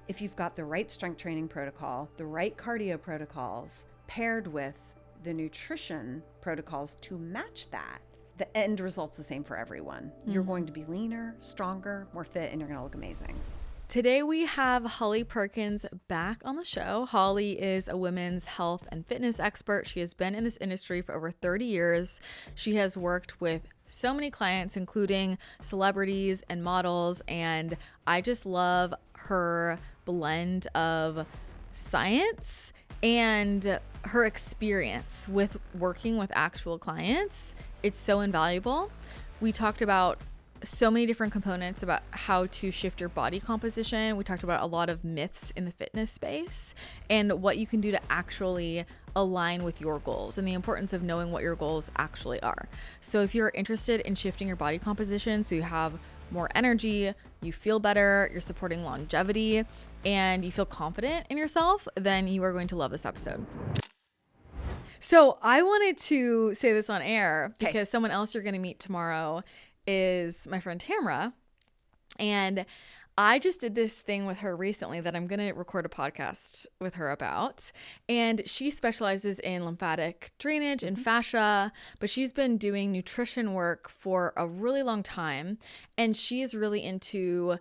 if you've got the right strength training protocol, the right cardio protocols, paired with the nutrition protocols to match that, the end result's the same for everyone. You're going to be leaner, stronger, more fit, and you're going to look amazing. Today we have Holly Perkins back on the show. Holly is a women's health and fitness expert. She has been in this industry for over 30 years. She has worked with so many clients, including celebrities and models, and I just love her blend of science and her experience with working with actual clients. It's so invaluable. We talked about so many different components about how to shift your body composition. We talked about a lot of myths in the fitness space and what you can do to actually align with your goals and the importance of knowing what your goals actually are. So if you're interested in shifting your body composition so you have more energy, you feel better, you're supporting longevity, and you feel confident in yourself, then you are going to love this episode. So I wanted to say this on air because someone else you're going to meet tomorrow is my friend Tamara. And I just did this thing with her recently that I'm going to record a podcast with her about. And she specializes in lymphatic drainage and fascia, but she's been doing nutrition work for a really long time. And she is really into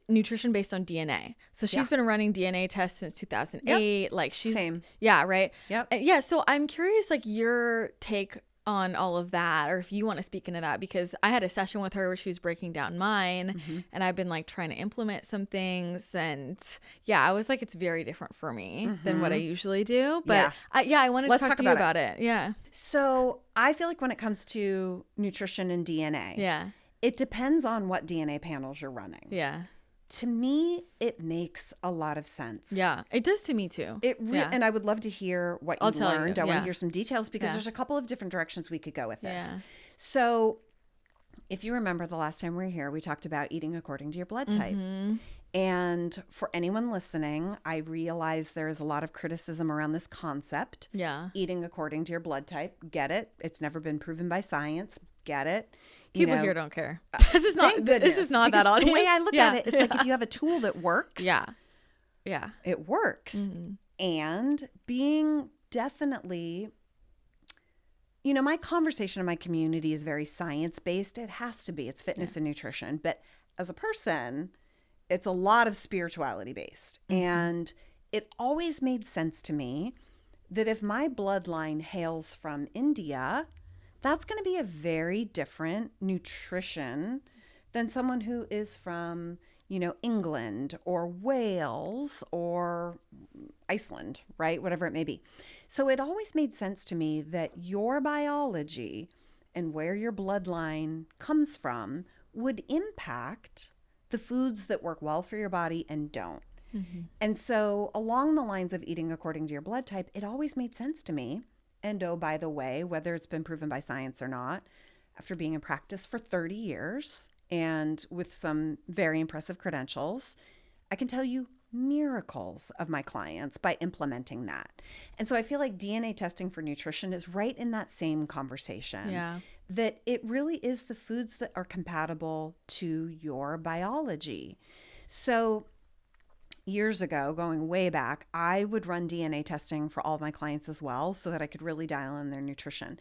nutrition based on DNA. So she's been running DNA tests since 2008. Yep. Like she's same. Yeah, right. Yep. Yeah. So I'm curious, like your take on all of that, or if you want to speak into that, because I had a session with her where she was breaking down mine and I've been like trying to implement some things, and I was like, it's very different for me than what I usually do. But I wanted to talk to you about it. Yeah. So I feel like when it comes to nutrition and DNA, it depends on what DNA panels you're running. Yeah. To me, it makes a lot of sense. Yeah, it does to me too. And I would love to hear what you learned. I want to hear some details because there's a couple of different directions we could go with this. Yeah. So if you remember the last time we were here, we talked about eating according to your blood type. And for anyone listening, I realize there is a lot of criticism around this concept. Yeah. Eating according to your blood type. Get it. It's never been proven by science. Get it. People here don't care. This is not that audience. The way I look at it, it's like if you have a tool that works. Yeah. It works. And being definitely, my conversation in my community is very science-based. It has to be. It's fitness and nutrition. But as a person, it's a lot of spirituality-based. And it always made sense to me that if my bloodline hails from India, that's going to be a very different nutrition than someone who is from, England or Wales or Iceland, right? Whatever it may be. So it always made sense to me that your biology and where your bloodline comes from would impact the foods that work well for your body and don't. And so along the lines of eating according to your blood type, it always made sense to me. And oh, by the way, whether it's been proven by science or not, after being in practice for 30 years and with some very impressive credentials, I can tell you miracles of my clients by implementing that. And so I feel like DNA testing for nutrition is right in that same conversation. Yeah. That it really is the foods that are compatible to your biology. So years ago, going way back, I would run DNA testing for all of my clients as well so that I could really dial in their nutrition.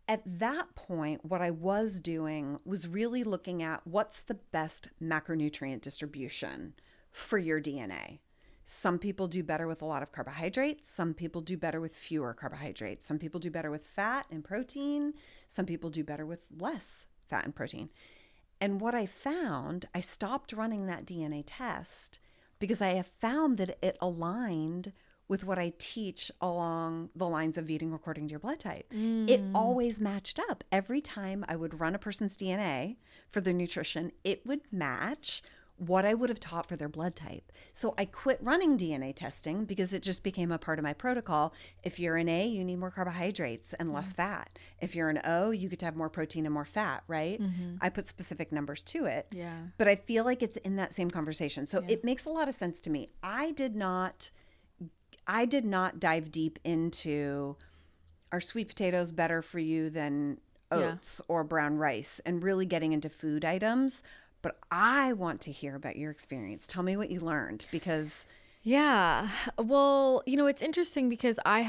At that point, what I was doing was really looking at what's the best macronutrient distribution for your DNA. Some people do better with a lot of carbohydrates. Some people do better with fewer carbohydrates. Some people do better with fat and protein. Some people do better with less fat and protein. And what I found, I stopped running that DNA test because I have found that it aligned with what I teach along the lines of eating according to your blood type. It always matched up. Every time I would run a person's DNA for their nutrition, it would match what I would have taught for their blood type. So I quit running DNA testing because it just became a part of my protocol. If you're an A, you need more carbohydrates and less fat. If you're an O, you get to have more protein and more fat, right? I put specific numbers to it. Yeah. But I feel like it's in that same conversation. So it makes a lot of sense to me. I did not dive deep into, are sweet potatoes better for you than oats or brown rice, and really getting into food items but I want to hear about your experience. Tell me what you learned, because Yeah. Well, it's interesting because I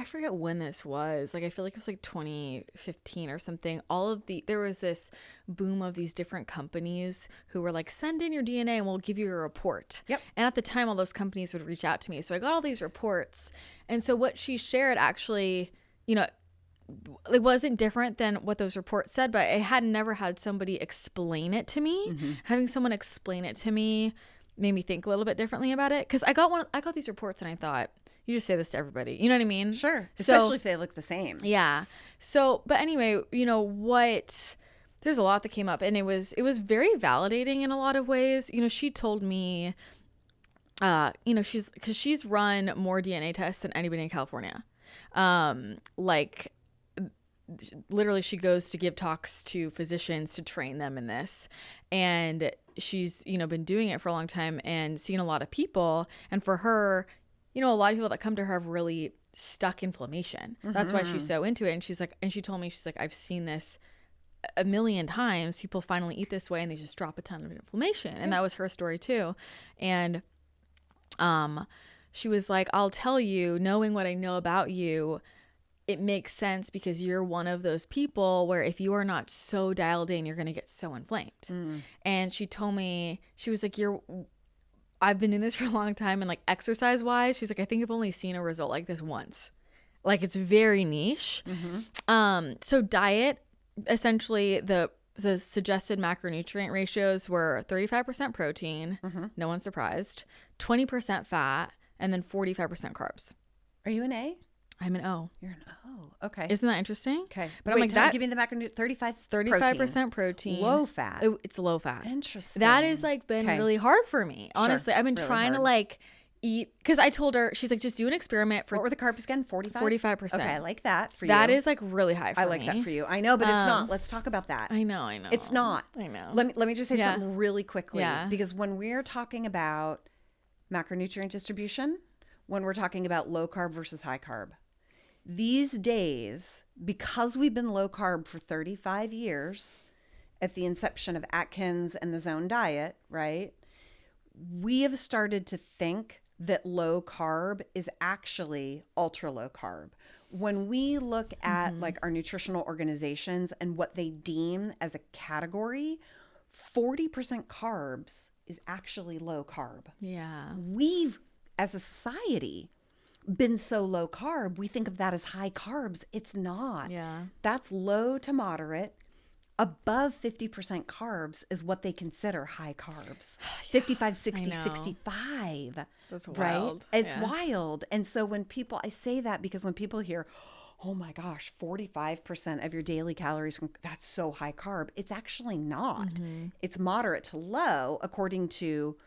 forget when this was. Like, I feel like it was like 2015 or something. There was this boom of these different companies who were like, send in your DNA and we'll give you a report. Yep. And at the time, all those companies would reach out to me. So I got all these reports. And so what she shared actually, it wasn't different than what those reports said, but I had never had somebody explain it to me. Mm-hmm. Having someone explain it to me made me think a little bit differently about it, because I got these reports and I thought, you just say this to everybody, you know what I mean? Sure. Especially if they look the same. Yeah. So, but anyway, there's a lot that came up, and it was very validating in a lot of ways. She told me, she's run more DNA tests than anybody in California. Literally, she goes to give talks to physicians to train them in this, and she's been doing it for a long time and seen a lot of people. And for her, a lot of people that come to her have really stuck inflammation. Mm-hmm. That's why she's so into it. And she's like, and she told me, she's like, I've seen this a million times. People finally eat this way and they just drop a ton of inflammation. And that was her story too. And she was like, I'll tell you, knowing what I know about you, it makes sense, because you're one of those people where if you are not so dialed in, you're going to get so inflamed. Mm. And she told me, she was like, I've been doing this for a long time, and like exercise wise, she's like, I think I've only seen a result like this once. Like, it's very niche. Mm-hmm. So diet, essentially the suggested macronutrient ratios were 35% protein. Mm-hmm. No one's surprised. 20% fat, and then 45% carbs. Are you an A? I'm an O. You're an O. Okay. Isn't that interesting? Okay. But I'm like, give me the macronutrient. 35% protein. Low fat. It's low fat. Interesting. That has like been really hard for me. Honestly, I've been really trying to like eat, because I told her, she's like, just do an experiment for. What were the carbs again? 45? 45%. Okay, I like that for you. That is like really high for me. I like that for you. I know, but it's not. Let's talk about that. I know. It's not. I know. Let me just say something really quickly. Yeah. Because when we're talking about macronutrient distribution, when we're talking about low carb versus high carb, these days, because we've been low carb for 35 years at the inception of Atkins and the Zone diet, right? We have started to think that low carb is actually ultra low carb. When we look at like our nutritional organizations and what they deem as a category, 40% carbs is actually low carb. Yeah. We've, as a society, been so low carb, we think of that as high carbs. It's not. Yeah. That's low to moderate. Above 50% carbs is what they consider high carbs. 55, 60, 65. That's wild. Right? It's wild. And so I say that because when people hear, oh my gosh, 45% of your daily calories, that's so high carb. It's actually not. Mm-hmm. It's moderate to low according to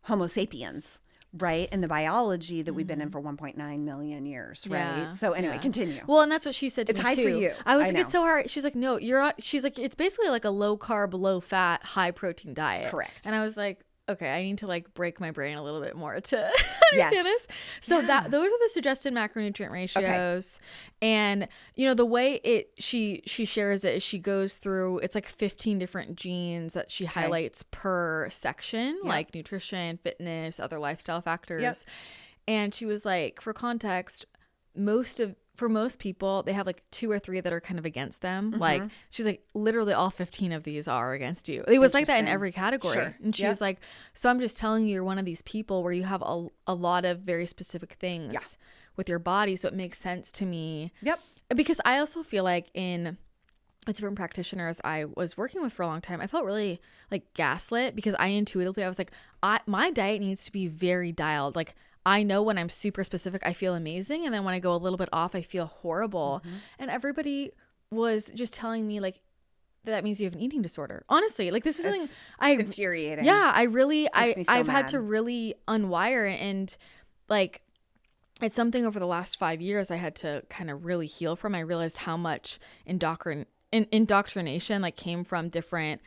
Homo sapiens. Right. And the biology that we've been in for 1.9 million years. Right. Yeah. So anyway, continue. Well, and that's what she said to me too. It's high for you. I was like, it's so hard. She's like, no, she's like, it's basically like a low carb, low fat, high protein diet. Correct. And I was like, okay, I need to like break my brain a little bit more to understand this. So those are the suggested macronutrient ratios. Okay. And the way she shares it is she goes through, it's like 15 different genes that she highlights per section, like nutrition, fitness, other lifestyle factors. Yep. And she was like, for context, for most people, they have like 2 or 3 that are kind of against them. Mm-hmm. Like, she's like, literally all 15 of these are against you. It was like that in every category. Sure. And she was like, so I'm just telling you, you're one of these people where you have a lot of very specific things with your body. So it makes sense to me. Yep. Because I also feel like with different practitioners I was working with for a long time, I felt really like gaslit, because I was like, my diet needs to be very dialed. Like, I know when I'm super specific, I feel amazing. And then when I go a little bit off, I feel horrible. Mm-hmm. And everybody was just telling me like, that means you have an eating disorder. Honestly, like this was something infuriating. Yeah, I've had to really unwire it. And like, it's something over the last 5 years I had to kind of really heal from. I realized how much indoctrination like came from different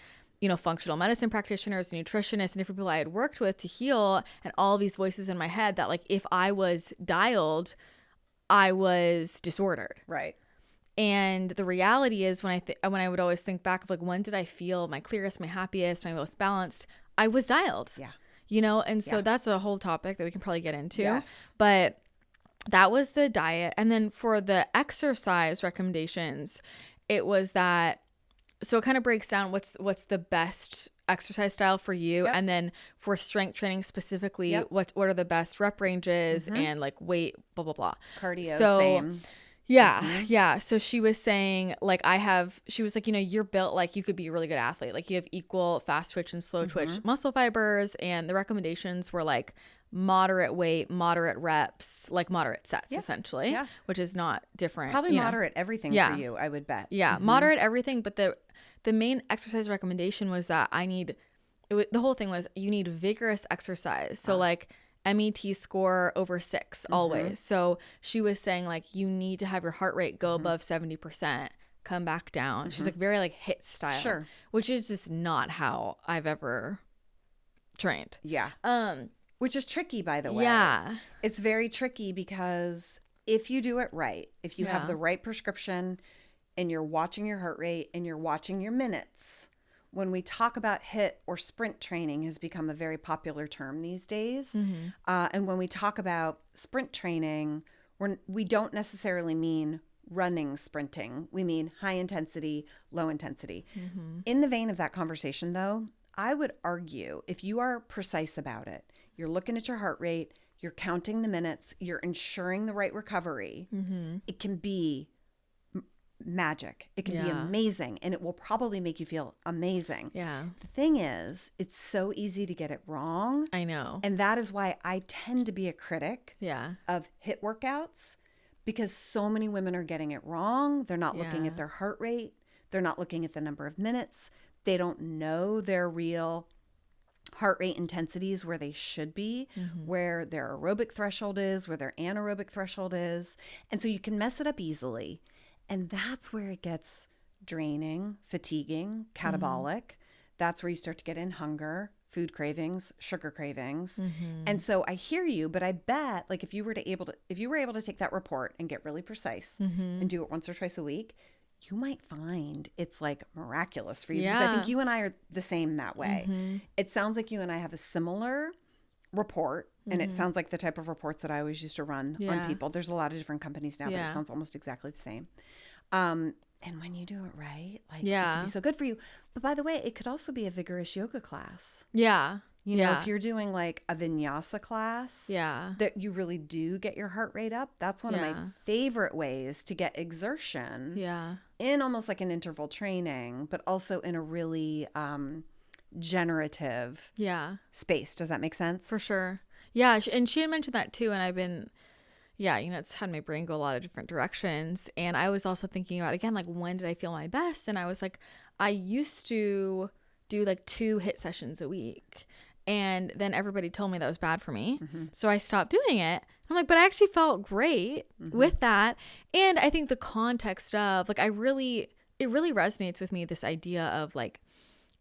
functional medicine practitioners, nutritionists, and different people I had worked with to heal, and all these voices in my head that like if I was dialed, I was disordered. Right. And the reality is when I would always think back of like, when did I feel my clearest, my happiest, my most balanced? I was dialed. Yeah. You know, and so that's a whole topic that we can probably get into. Yes. But that was the diet. And then for the exercise recommendations, it was that, so it kind of breaks down what's the best exercise style for you. Yep. And then for strength training specifically, Yep. what are the best rep ranges and like weight, blah, blah, blah. Cardio, So, same. Yeah. Yeah. So she was saying like, she was like, you know, you're built like you could be a really good athlete. Like you have equal fast twitch and slow twitch muscle fibers. And the recommendations were like moderate weight, moderate reps, like moderate sets essentially, which is not different. Probably moderate everything for you, I would bet. Yeah. Moderate everything. But the main exercise recommendation was that the whole thing was you need vigorous exercise. So like MET score over 6 always. So she was saying like you need to have your heart rate go above 70%, come back down. She's like very like HIIT style, which is just not how I've ever trained. Yeah. Which is tricky, by the way. Yeah. It's very tricky because if you do it right, if you have the right prescription and you're watching your heart rate and you're watching your minutes, when we talk about HIIT or sprint training has become a very popular term these days. And when we talk about sprint training, we don't necessarily mean running sprinting. We mean high intensity, low intensity. In the vein of that conversation, though, I would argue if you are precise about it, you're looking at your heart rate, you're counting the minutes, you're ensuring the right recovery, it can be magic. It can be amazing, and it will probably make you feel amazing. Yeah. The thing is, it's so easy to get it wrong. I know. And that is why I tend to be a critic of HIIT workouts, because so many women are getting it wrong. They're not looking at their heart rate. They're not looking at the number of minutes. They don't know their real heart rate intensities where they should be, where their aerobic threshold is, where their anaerobic threshold is. And so you can mess it up easily. And that's where it gets draining, fatiguing, catabolic. That's where you start to get in hunger, food cravings, sugar cravings. And so I hear you, but I bet like if you were able to take that report and get really precise and do it once or twice a week, you might find it's like miraculous for you. Because I think you and I are the same that way. It sounds like you and I have a similar report, and it sounds like the type of reports that I always used to run on people. There's a lot of different companies now, but it sounds almost exactly the same. And when you do it right, like it can be so good for you. But by the way, it could also be a vigorous yoga class. Yeah. You know, if you're doing like a vinyasa class, that you really do get your heart rate up. That's one of my favorite ways to get exertion. In almost like an interval training, but also in a really generative space. Does that make sense? For sure. Yeah. And she had mentioned that too. And I've been, you know, it's had my brain go a lot of different directions. And I was also thinking about, again, like when did I feel my best? And I was like, I used to do like 2 HIIT sessions a week. And then everybody told me that was bad for me. So I stopped doing it. I'm like, but I actually felt great with that. And I think the context of like, it really resonates with me, this idea of like,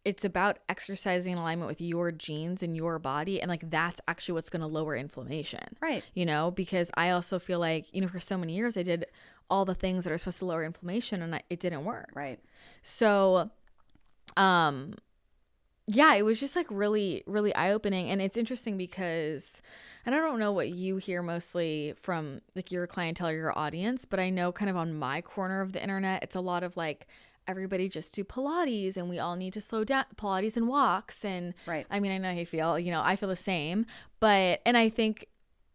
it's about exercising in alignment with your genes and your body. And like, that's actually what's going to lower inflammation. Right. You know, because I also feel like, you know, for so many years I did all the things that are supposed to lower inflammation and it didn't work. Right. So, yeah, it was just like really, really eye-opening. And it's interesting because, and I don't know what you hear mostly from like your clientele or your audience, but I know kind of on my corner of the internet, it's a lot of like, everybody just do Pilates and we all need to slow down, Pilates and walks. And I mean, I know how you feel, you know, I feel the same, and I think,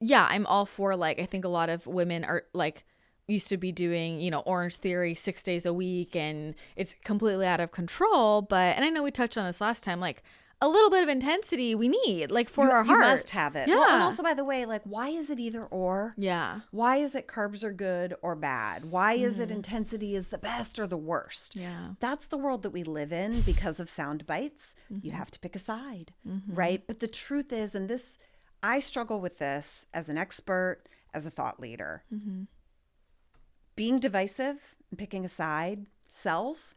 I'm all for like, I think a lot of women are like, used to be doing, you know, Orange Theory 6 days a week and it's completely out of control. And I know we touched on this last time, like a little bit of intensity we need like for our heart. You must have it. Yeah. Well, and also by the way, like why is it either or? Yeah. Why is it carbs are good or bad? Why is it intensity is the best or the worst? Yeah. That's the world that we live in because of sound bites. You have to pick a side, right? But the truth is, and this, I struggle with this as an expert, as a thought leader. Being divisive and picking a side sells,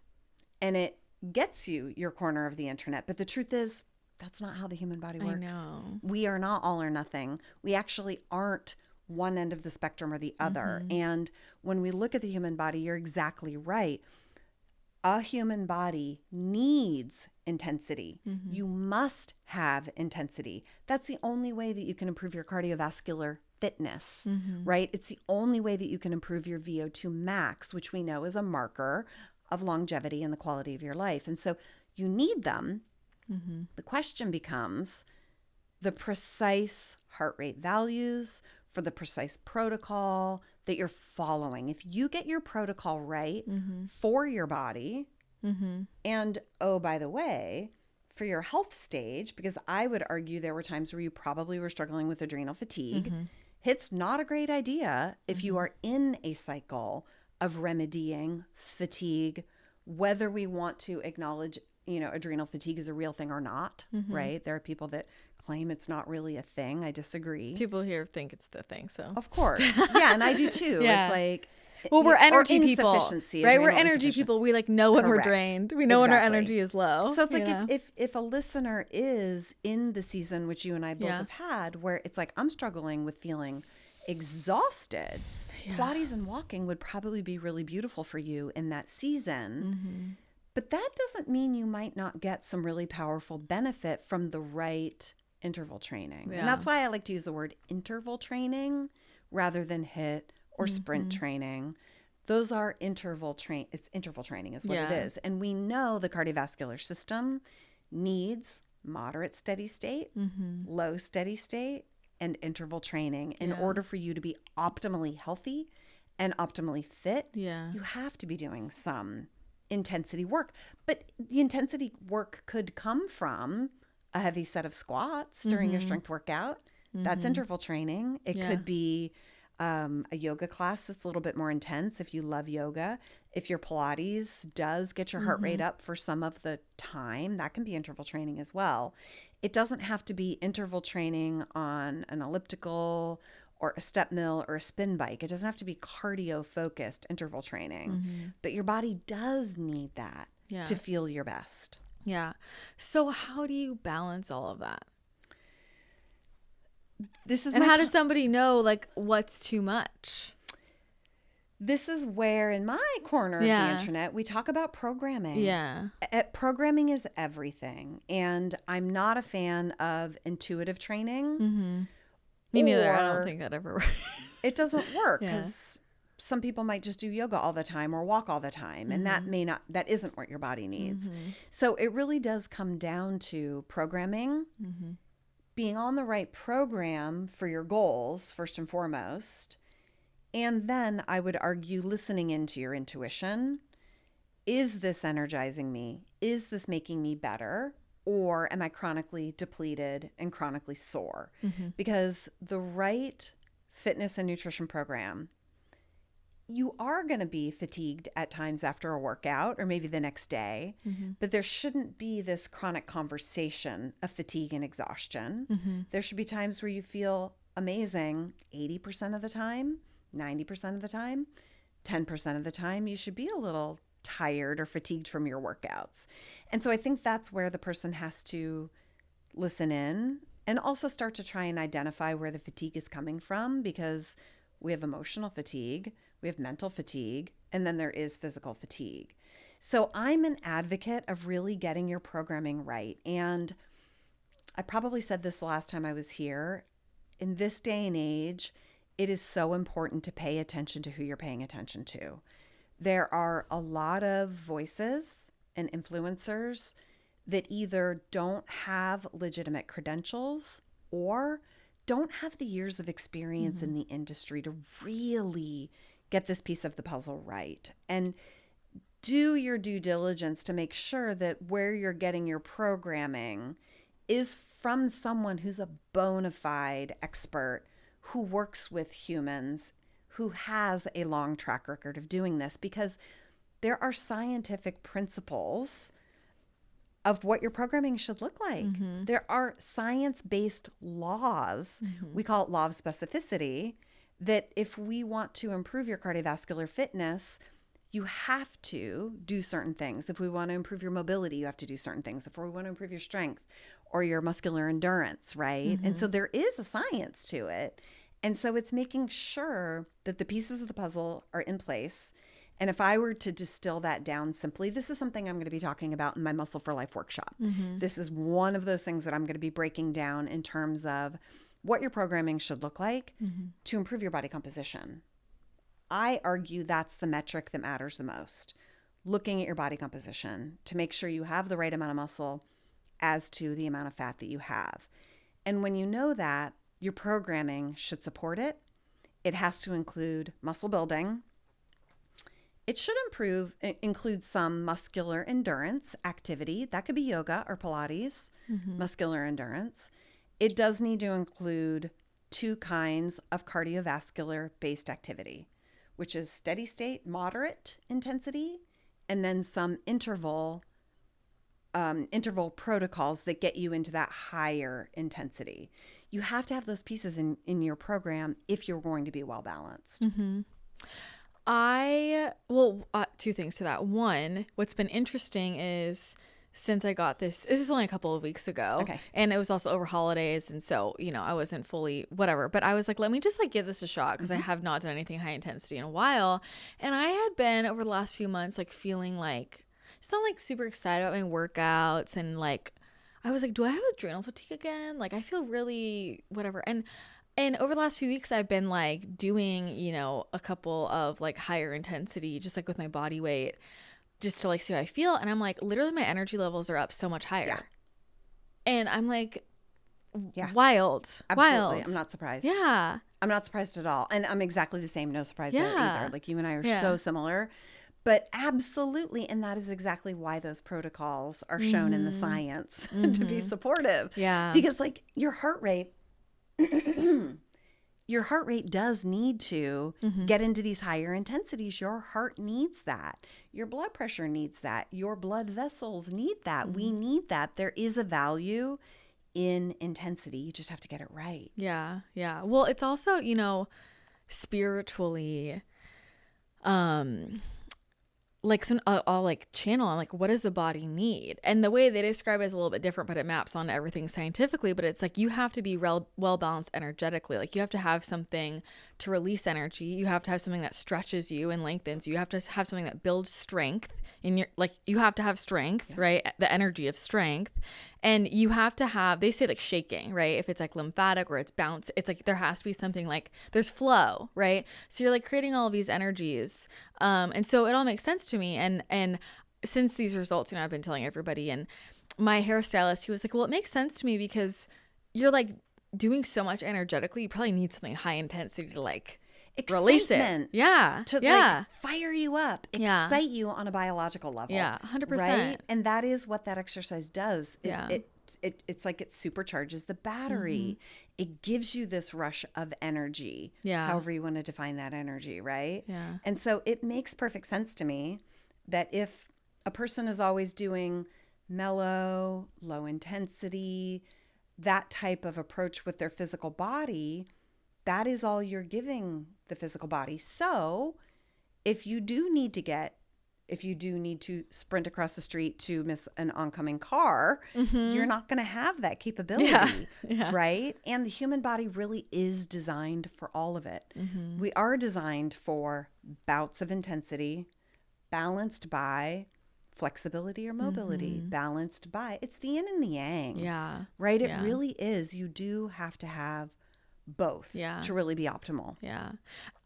and it gets you your corner of the internet. But the truth is, that's not how the human body works. I know. We are not all or nothing. We actually aren't one end of the spectrum or the other. And when we look at the human body, you're exactly right. A human body needs intensity. You must have intensity. That's the only way that you can improve your cardiovascular fitness, right? It's the only way that you can improve your VO2 max, which we know is a marker of longevity and the quality of your life. And so you need them. The question becomes the precise heart rate values for the precise protocol that you're following. If you get your protocol right for your body, and oh, by the way, for your health stage, because I would argue there were times where you probably were struggling with adrenal fatigue, it's not a great idea if you are in a cycle of remedying fatigue, whether we want to acknowledge, adrenal fatigue is a real thing or not, right? There are people that claim it's not really a thing. I disagree. People here think it's the thing, so. Of course. Yeah, and I do too. Yeah. It's like, well, we're energy people, right? We're energy insufficiency. people. We know when Correct. we're drained. We know when our Exactly. energy is low. So it's like if a listener is in the season, which you and I both Yeah. have had, where it's like, I'm struggling with feeling exhausted, Pilates and walking would probably be really beautiful for you in that season. But that doesn't mean you might not get some really powerful benefit from the right interval training. Yeah. And that's why I like to use the word interval training rather than HIIT or sprint training. Those are interval training. It's interval training is what it is. And we know the cardiovascular system needs moderate steady state, low steady state, and interval training in order for you to be optimally healthy and optimally fit. You have to be doing some intensity work. But the intensity work could come from a heavy set of squats during your strength workout. That's interval training. It could be a yoga class that's a little bit more intense if you love yoga. If your Pilates does get your heart rate up for some of the time, that can be interval training as well. It doesn't have to be interval training on an elliptical or a step mill or a spin bike. It doesn't have to be cardio focused interval training, but your body does need that to feel your best. Yeah. So how do you balance all of that? How does somebody know what's too much? This is where in my corner of the internet, we talk about programming. Yeah. Programming is everything. And I'm not a fan of intuitive training. Me neither. I don't think that ever works. It doesn't work because some people might just do yoga all the time or walk all the time. And that isn't what your body needs. So it really does come down to programming, being on the right program for your goals, first and foremost. And then I would argue listening into your intuition. Is this energizing me? Is this making me better? Or am I chronically depleted and chronically sore? Because the right fitness and nutrition program, you are going to be fatigued at times after a workout or maybe the next day, but there shouldn't be this chronic conversation of fatigue and exhaustion. There should be times where you feel amazing 80% of the time, 90% of the time, 10% of the time, you should be a little tired or fatigued from your workouts. And so I think that's where the person has to listen in and also start to try and identify where the fatigue is coming from, because we have emotional fatigue, we have mental fatigue, and then there is physical fatigue. So I'm an advocate of really getting your programming right. And I probably said this the last time I was here. In this day and age, it is so important to pay attention to who you're paying attention to. There are a lot of voices and influencers that either don't have legitimate credentials or don't have the years of experience in the industry to really get this piece of the puzzle right. And do your due diligence to make sure that where you're getting your programming is from someone who's a bona fide expert, who works with humans, who has a long track record of doing this, because there are scientific principles of what your programming should look like. There are science-based laws. We call it law of specificity, that if we want to improve your cardiovascular fitness, you have to do certain things. If we want to improve your mobility, you have to do certain things. If we want to improve your strength or your muscular endurance, right? And so there is a science to it. And so it's making sure that the pieces of the puzzle are in place. And if I were to distill that down simply, this is something I'm going to be talking about in my Muscle for Life workshop. This is one of those things that I'm going to be breaking down in terms of what your programming should look like to improve your body composition. I argue that's the metric that matters the most. Looking at your body composition to make sure you have the right amount of muscle as to the amount of fat that you have. And when you know that, your programming should support it. It has to include muscle building. It should include some muscular endurance activity. That could be yoga or Pilates, muscular endurance. It does need to include 2 kinds of cardiovascular-based activity, which is steady state, moderate intensity, and then some interval protocols that get you into that higher intensity. You have to have those pieces in your program if you're going to be well balanced. 2 things to that. One, what's been interesting is since I got this is only a couple of weeks ago. Okay. And it was also over holidays. And so, I wasn't fully whatever, but I was like, let me just give this a shot because I have not done anything high intensity in a while. And I had been over the last few months, feeling just not super excited about my workouts. And I was like, do I have adrenal fatigue again? I feel really whatever. And over the last few weeks, I've been doing, a couple of higher intensity, just with my body weight, just to see how I feel. And I'm literally my energy levels are up so much higher. Yeah. And I'm yeah, wild. Absolutely. Wild. I'm not surprised. Yeah. I'm not surprised at all. And I'm exactly the same. No surprise there either. You and I are Yeah. so similar. But absolutely. And that is exactly why those protocols are shown in the science to be supportive. Yeah. Because your heart rate does need to get into these higher intensities. Your heart needs that. Your blood pressure needs that. Your blood vessels need that. We need that. There is a value in intensity. You just have to get it right. Yeah. Yeah. Well, it's also, spiritually, I'll channel on what does the body need? And the way they describe it is a little bit different, but it maps on everything scientifically. But it's you have to be well balanced energetically. You have to have something to release energy. You have to have something that stretches you and lengthens. You have to have something that builds strength in your, you have to have strength, right? The energy of strength. And you have to have, they say shaking, right? If it's lymphatic or it's bounce, it's there has to be something there's flow, right? So you're creating all of these energies. And so it all makes sense to me. And since these results, I've been telling everybody, and my hairstylist, he was well, it makes sense to me because you're doing so much energetically. You probably need something high intensity to release it. Yeah. To fire you up, excite you on a biological level. Yeah. 100%. Right. And that is what that exercise does. It's it supercharges the battery. It gives you this rush of energy. Yeah. However you want to define that energy. Right. Yeah. And so it makes perfect sense to me that if a person is always doing mellow, low intensity, that type of approach with their physical body, that is all you're giving the physical body. So if you do need to sprint across the street to miss an oncoming car, you're not going to have that capability, right? And the human body really is designed for all of it. We are designed for bouts of intensity, balanced by flexibility or mobility, balanced by, it's the yin and the yang. Yeah. Right? It really is. You do have to have both to really be optimal. Yeah.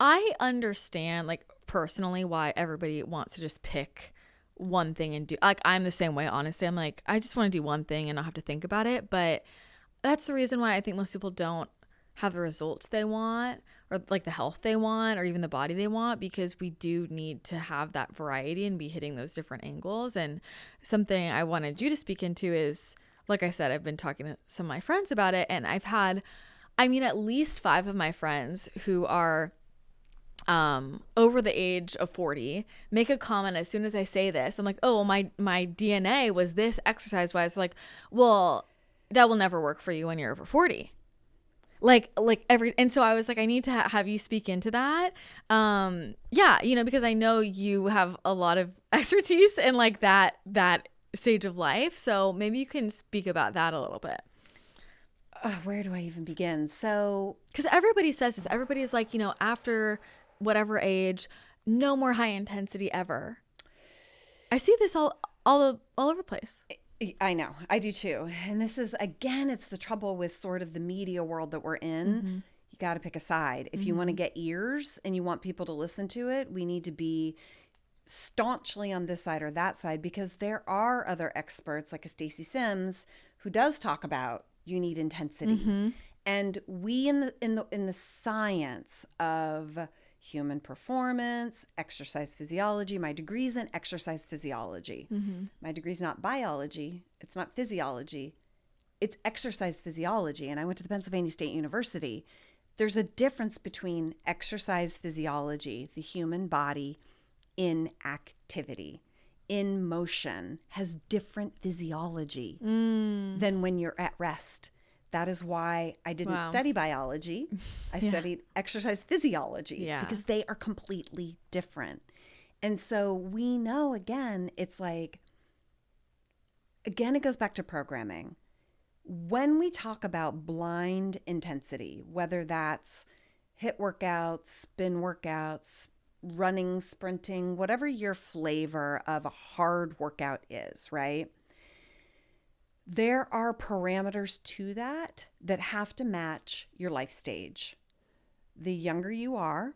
I understand personally why everybody wants to just pick one thing and do, I'm the same way, honestly. I'm I just want to do one thing and not have to think about it. But that's the reason why I think most people don't have the results they want, or the health they want, or even the body they want, because we do need to have that variety and be hitting those different angles. And something I wanted you to speak into is, like I said, I've been talking to some of my friends about it, and I've had, at least 5 of my friends who are over the age of 40 make a comment as soon as I say this. I'm oh, well, my DNA was this exercise wise. Well, that will never work for you when you're over 40. And so I was I need to have you speak into that. Because I know you have a lot of expertise in that stage of life. So maybe you can speak about that a little bit. Where do I even begin? So, because everybody says this. Everybody's like, after whatever age, no more high intensity ever. I see this all over the place. I know, I do too. And this is, again, it's the trouble with sort of the media world that we're in. Mm-hmm. You got to pick a side. If you want to get ears and you want people to listen to it, we need to be staunchly on this side or that side, because there are other experts like a Stacey Sims who does talk about you need intensity. And we in the science of human performance, exercise physiology. My degree's in exercise physiology. My degree's not biology. It's not physiology. It's exercise physiology. And I went to the Pennsylvania State University. There's a difference between exercise physiology, the human body in activity, in motion, has different physiology than when you're at rest. That is why I didn't study biology. I studied exercise physiology because they are completely different. And so we know, again, it's like, again, it goes back to programming. When we talk about blind intensity, whether that's HIIT workouts, spin workouts, running, sprinting, whatever your flavor of a hard workout is, right? There are parameters to that have to match your life stage. The younger you are,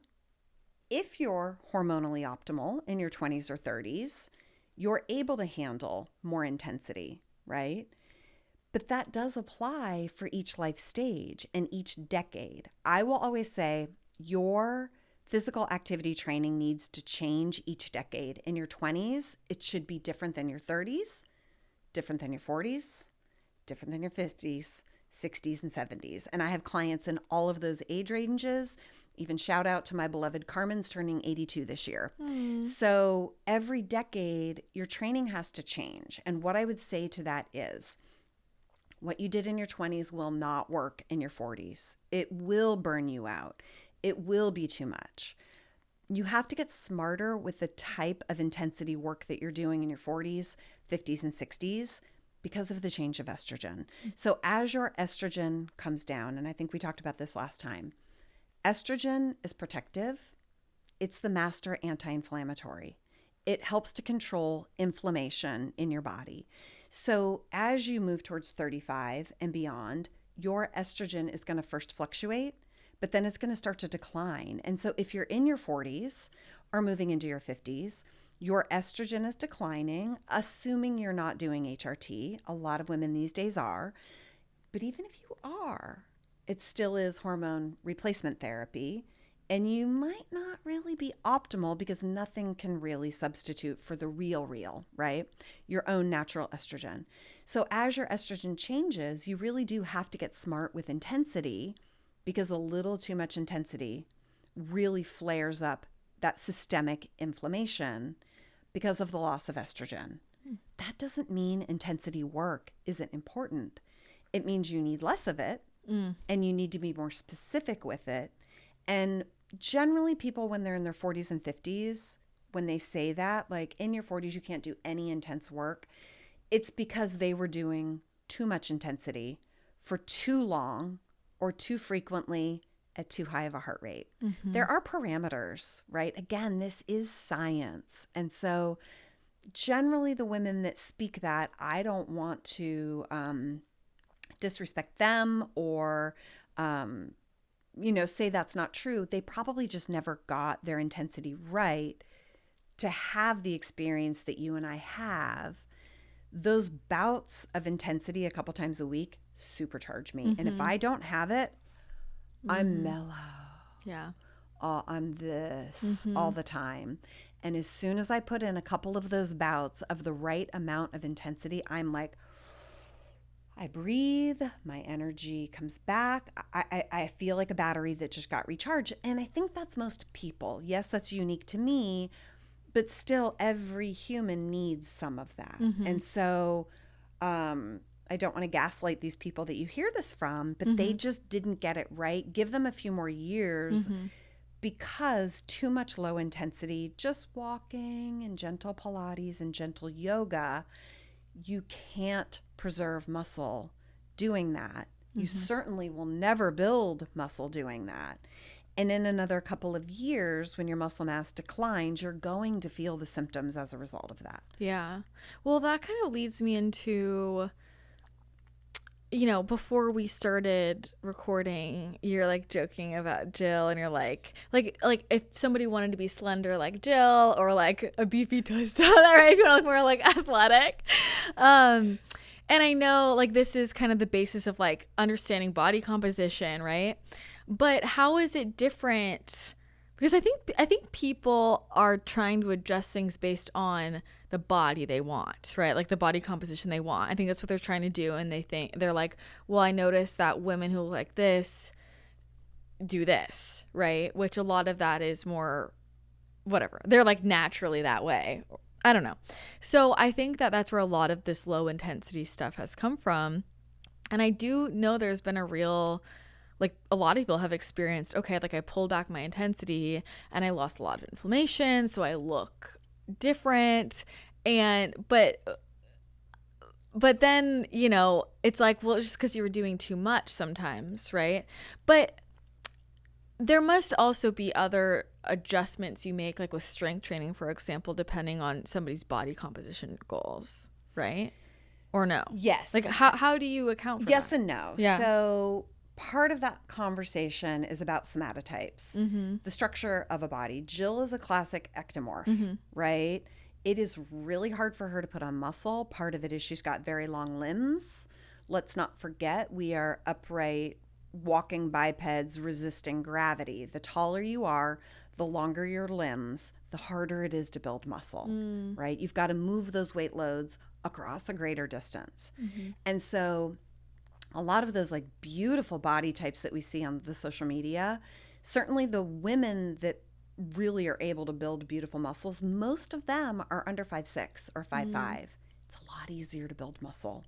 if you're hormonally optimal in your 20s or 30s, you're able to handle more intensity, right? But that does apply for each life stage and each decade. I will always say your physical activity training needs to change each decade. In your 20s, it should be different than your 30s, different than your 40s, different than your 50s, 60s, and 70s. And I have clients in all of those age ranges. Even shout out to my beloved Carmen's turning 82 this year. So every decade, your training has to change. And what I would say to that is, what you did in your 20s will not work in your 40s. It will burn you out. It will be too much. You have to get smarter with the type of intensity work that you're doing in your 40s, 50s, and 60s because of the change of estrogen. So as your estrogen comes down, and I think we talked about this last time, estrogen is protective. It's the master anti-inflammatory. It helps to control inflammation in your body. So as you move towards 35 and beyond, your estrogen is going to first fluctuate, but then it's going to start to decline. And so if you're in your 40s or moving into your 50s, your estrogen is declining, assuming you're not doing HRT. A lot of women these days are. But even if you are, it still is hormone replacement therapy. And you might not really be optimal because nothing can really substitute for the real, right? Your own natural estrogen. So as your estrogen changes, you really do have to get smart with intensity, because a little too much intensity really flares up that systemic inflammation because of the loss of estrogen. That doesn't mean intensity work isn't important. It means you need less of it and you need to be more specific with it. And generally people, when they're in their 40s and 50s, when they say that, like in your 40s, you can't do any intense work, it's because they were doing too much intensity for too long or too frequently at too high of a heart rate. There are parameters, right? Again, this is science. And so generally the women that speak that, I don't want to disrespect them or, say that's not true. They probably just never got their intensity right to have the experience that you and I have. Those bouts of intensity a couple times a week supercharge me. And if I don't have it, I'm mellow. Yeah. I'm this all the time. And as soon as I put in a couple of those bouts of the right amount of intensity, I'm like, I breathe, my energy comes back. I feel like a battery that just got recharged. And I think that's most people. Yes, that's unique to me, but still every human needs some of that. And so I don't want to gaslight these people that you hear this from, but they just didn't get it right. Give them a few more years because too much low intensity, just walking and gentle Pilates and gentle yoga, you can't preserve muscle doing that You certainly will never build muscle doing that. And in another couple of years, when your muscle mass declines, you're going to feel the symptoms as a result of that. Yeah. Well, that kind of leads me into, you know, before we started recording, you're like joking about Jill, and you're like if somebody wanted to be slender like Jill, or like a beefy toast on that, right? If you want to look more like athletic. And I know like this is kind of the basis of like understanding body composition, right? But how is it different? Because I think people are trying to adjust things based on the body they want, right? Like the body composition they want. I think that's what they're trying to do. And they're like, well, I noticed that women who look like this do this, right? Which a lot of that is more whatever. They're like naturally that way. I don't know. So I think that that's where a lot of this low intensity stuff has come from. And I do know there's been a real, like a lot of people have experienced, okay, like I pulled back my intensity and I lost a lot of inflammation, so I look different. But then, you know, it's like, well, it's just because you were doing too much sometimes, right? But there must also be other adjustments you make, like with strength training, for example, depending on somebody's body composition goals, right? Or no? Yes. Like how do you account for yes that? and no. Yeah. So part of that conversation is about somatotypes, the structure of a body. Jill is a classic ectomorph, right? It is really hard for her to put on muscle. Part of it is she's got very long limbs. Let's not forget we are upright, walking bipeds resisting gravity. The taller you are, the longer your limbs, the harder it is to build muscle, right? You've got to move those weight loads across a greater distance. And so a lot of those like beautiful body types that we see on the social media, certainly the women that really are able to build beautiful muscles, most of them are under 5'6" or 5'5". It's a lot easier to build muscle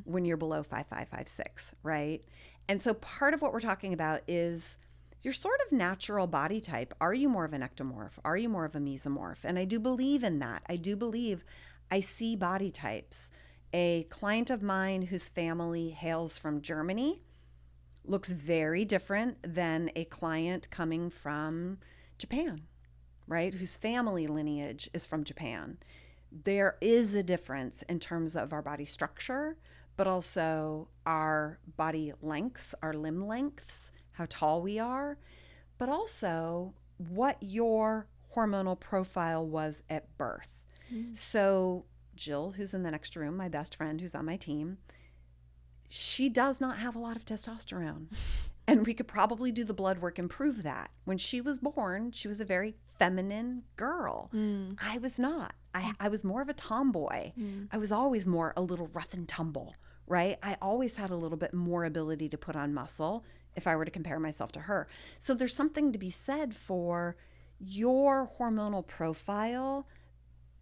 when you're below 5'5", 5'6", right? And so part of what we're talking about is your sort of natural body type. Are you more of an ectomorph? Are you more of a mesomorph? And I do believe in that. I do believe I see body types. A client of mine whose family hails from Germany looks very different than a client coming from Japan, right? Whose family lineage is from Japan. There is a difference in terms of our body structure, but also our body lengths, our limb lengths, how tall we are, but also what your hormonal profile was at birth. So Jill, who's in the next room, my best friend who's on my team, she does not have a lot of testosterone. And we could probably do the blood work and prove that. When she was born, she was a very feminine girl. I was not. I was more of a tomboy. I was always more a little rough and tumble, right? I always had a little bit more ability to put on muscle if I were to compare myself to her. So there's something to be said for your hormonal profile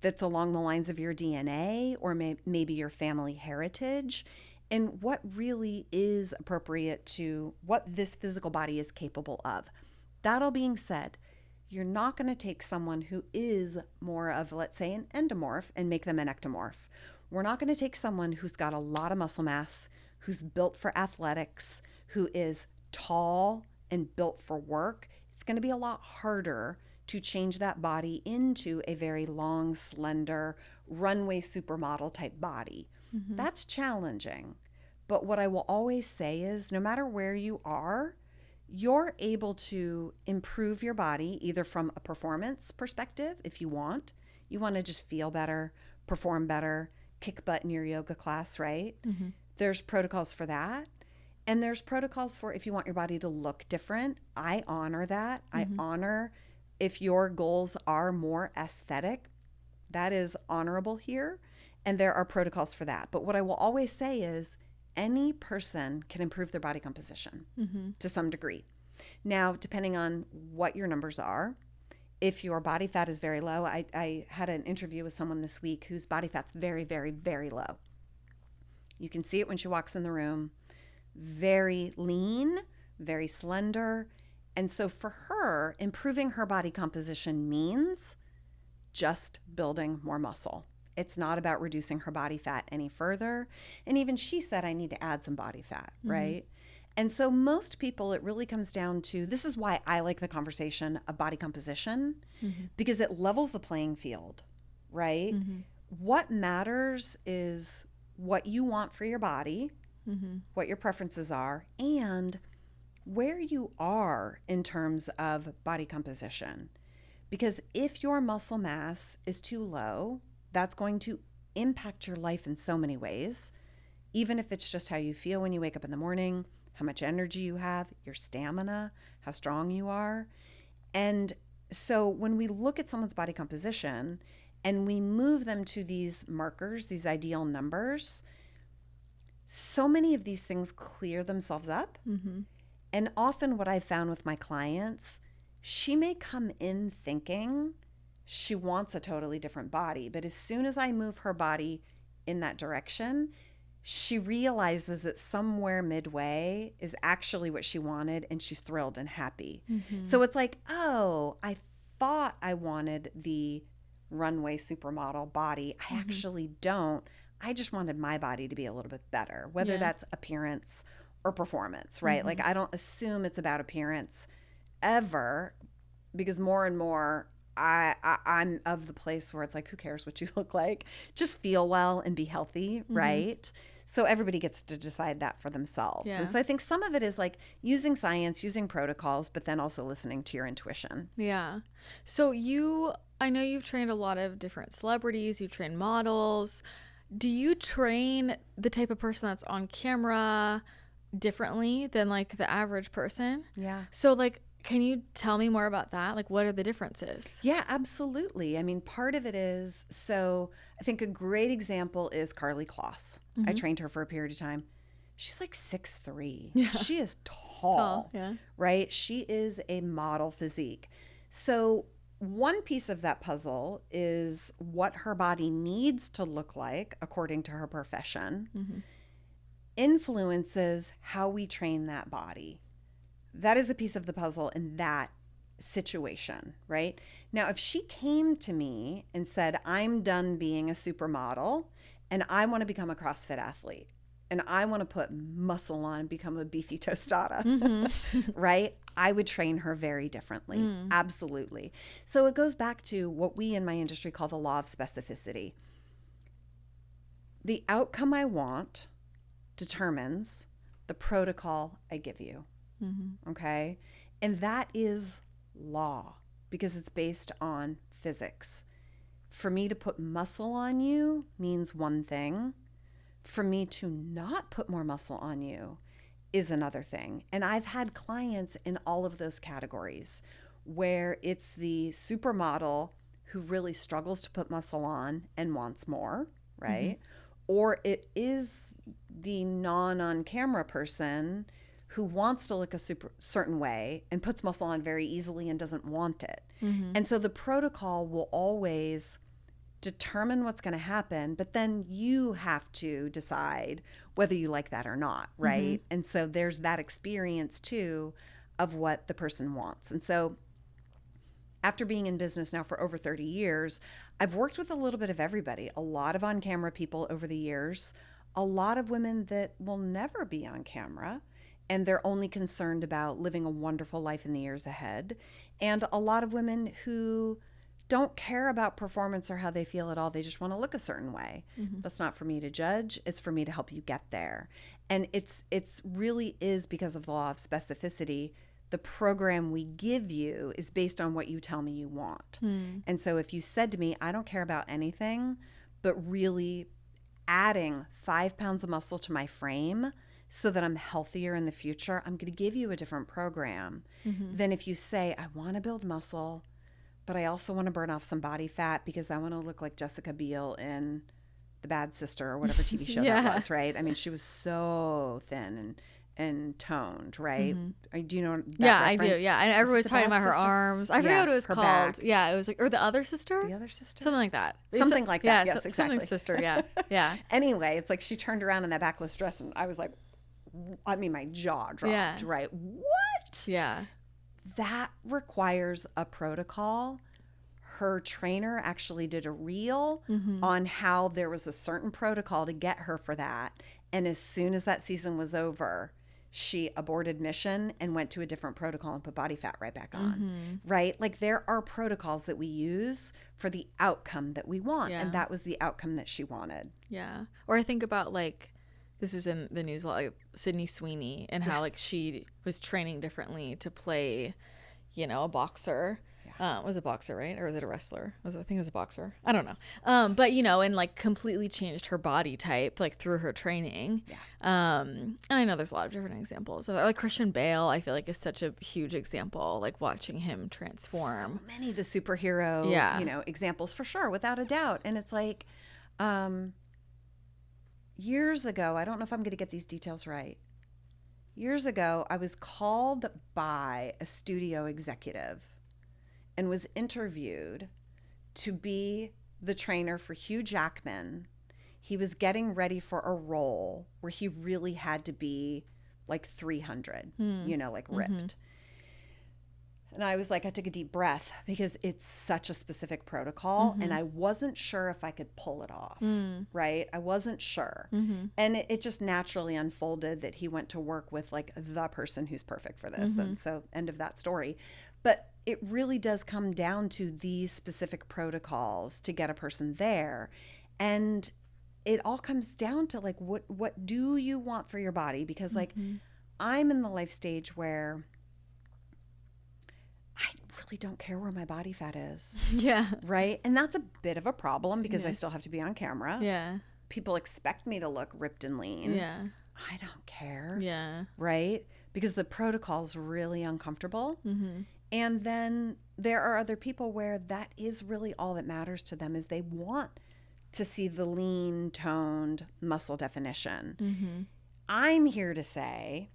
that's along the lines of your DNA or maybe your family heritage, and what really is appropriate to what this physical body is capable of. That all being said, you're not going to take someone who is more of, let's say, an endomorph and make them an ectomorph. We're not going to take someone who's got a lot of muscle mass, who's built for athletics, who is tall and built for work. It's going to be a lot harder to change that body into a very long, slender, runway supermodel type body. That's challenging. But what I will always say is no matter where you are, you're able to improve your body either from a performance perspective, if you want to just feel better, perform better, kick butt in your yoga class, right? There's protocols for that. And there's protocols for if you want your body to look different. I honor that. I honor if your goals are more aesthetic. That is honorable here. And there are protocols for that. But what I will always say is any person can improve their body composition to some degree. Now, depending on what your numbers are, if your body fat is very low, I had an interview with someone this week whose body fat's very, very, very low. You can see it when she walks in the room. Very lean, very slender. And so for her, improving her body composition means just building more muscle. It's not about reducing her body fat any further. And even she said, I need to add some body fat, right? And so most people, it really comes down to, this is why I like the conversation of body composition, because it levels the playing field, right? What matters is what you want for your body, what your preferences are, and where you are in terms of body composition. Because if your muscle mass is too low, that's going to impact your life in so many ways, even if it's just how you feel when you wake up in the morning, how much energy you have, your stamina, how strong you are. And so when we look at someone's body composition and we move them to these markers, these ideal numbers, so many of these things clear themselves up. And often what I've found with my clients, she may come in thinking she wants a totally different body, but as soon as I move her body in that direction, she realizes that somewhere midway is actually what she wanted, and she's thrilled and happy. So it's like, oh, I thought I wanted the runway supermodel body. I actually don't. I just wanted my body to be a little bit better, whether that's appearance or performance, right? Like, I don't assume it's about appearance ever, because more and more I'm of the place where it's like, who cares what you look like? Just feel well and be healthy, right? So everybody gets to decide that for themselves. And so I think some of it is like using science, using protocols, but then also listening to your intuition. Yeah. So I know you've trained a lot of different celebrities, you've trained models. Do you train the type of person that's on camera differently than like the average person? Yeah. So like, can you tell me more about that? Like, what are the differences? Yeah, absolutely. I mean, part of it is, so I think a great example is Carly Kloss. I trained her for a period of time. She's like 6'3". Yeah. She is tall, right? She is a model physique. So one piece of that puzzle is what her body needs to look like according to her profession influences how we train that body. That is a piece of the puzzle in that situation, right? Now, if she came to me and said, I'm done being a supermodel and I want to become a CrossFit athlete and I want to put muscle on and become a beefy tostada, right? I would train her very differently. Absolutely. So it goes back to what we in my industry call the law of specificity. The outcome I want determines the protocol I give you. Okay. And that is law because it's based on physics. For me to put muscle on you means one thing. For me to not put more muscle on you is another thing. And I've had clients in all of those categories where it's the supermodel who really struggles to put muscle on and wants more, right? Or it is the non-on-camera person who wants to look a certain way and puts muscle on very easily and doesn't want it. And so the protocol will always determine what's going to happen, but then you have to decide whether you like that or not, right? And so there's that experience too of what the person wants. And so after being in business now for over 30 years, I've worked with a little bit of everybody, a lot of on-camera people over the years, a lot of women that will never be on camera, and they're only concerned about living a wonderful life in the years ahead. And a lot of women who don't care about performance or how they feel at all. They just want to look a certain way. That's not for me to judge. It's for me to help you get there. And it's really is because of the law of specificity. The program we give you is based on what you tell me you want. And so if you said to me, I don't care about anything, but really adding 5 pounds of muscle to my frame so that I'm healthier in the future, I'm going to give you a different program than if you say, I want to build muscle, but I also want to burn off some body fat because I want to look like Jessica Biel in The Bad Sister or whatever TV show that was, right? I mean, she was so thin and toned, right? Do you know that I do. Yeah, and everyone's talking about her arms. I forget what it was called. Back. Yeah, it was like, or the other sister? The other sister? Something like that. Something like that, yes, exactly. Something sister, yeah. Anyway, it's like she turned around in that backless dress and I was like, I mean, my jaw dropped, right? What? Yeah. That requires a protocol. Her trainer actually did a reel on how there was a certain protocol to get her for that. And as soon as that season was over, she aborted mission and went to a different protocol and put body fat right back on, right? Like there are protocols that we use for the outcome that we want. And that was the outcome that she wanted. Yeah. Or I think about like, this is in the news, like Sydney Sweeney and how like she was training differently to play, you know, a boxer. Was it a boxer, right? Or was it a wrestler? I think it was a boxer. I don't know. But, you know, and like completely changed her body type, like through her training. And I know there's a lot of different examples. So, like Christian Bale, I feel like is such a huge example, like watching him transform. So many of the superhero, you know, examples for sure, without a doubt. And it's like years ago, I don't know if I'm going to get these details right. Years ago, I was called by a studio executive and was interviewed to be the trainer for Hugh Jackman. He was getting ready for a role where he really had to be like 300, you know, like ripped. And I was like, I took a deep breath because it's such a specific protocol and I wasn't sure if I could pull it off, right? I wasn't sure. And it just naturally unfolded that he went to work with like the person who's perfect for this. And so end of that story. But it really does come down to these specific protocols to get a person there. And it all comes down to like, what do you want for your body? Because like I'm in the life stage where I really don't care where my body fat is. Yeah. Right. And that's a bit of a problem because I still have to be on camera. Yeah. People expect me to look ripped and lean. Yeah. I don't care. Yeah. Right. Because the protocol's really uncomfortable. And then there are other people where that is really all that matters to them is they want to see the lean, toned muscle definition. I'm here to say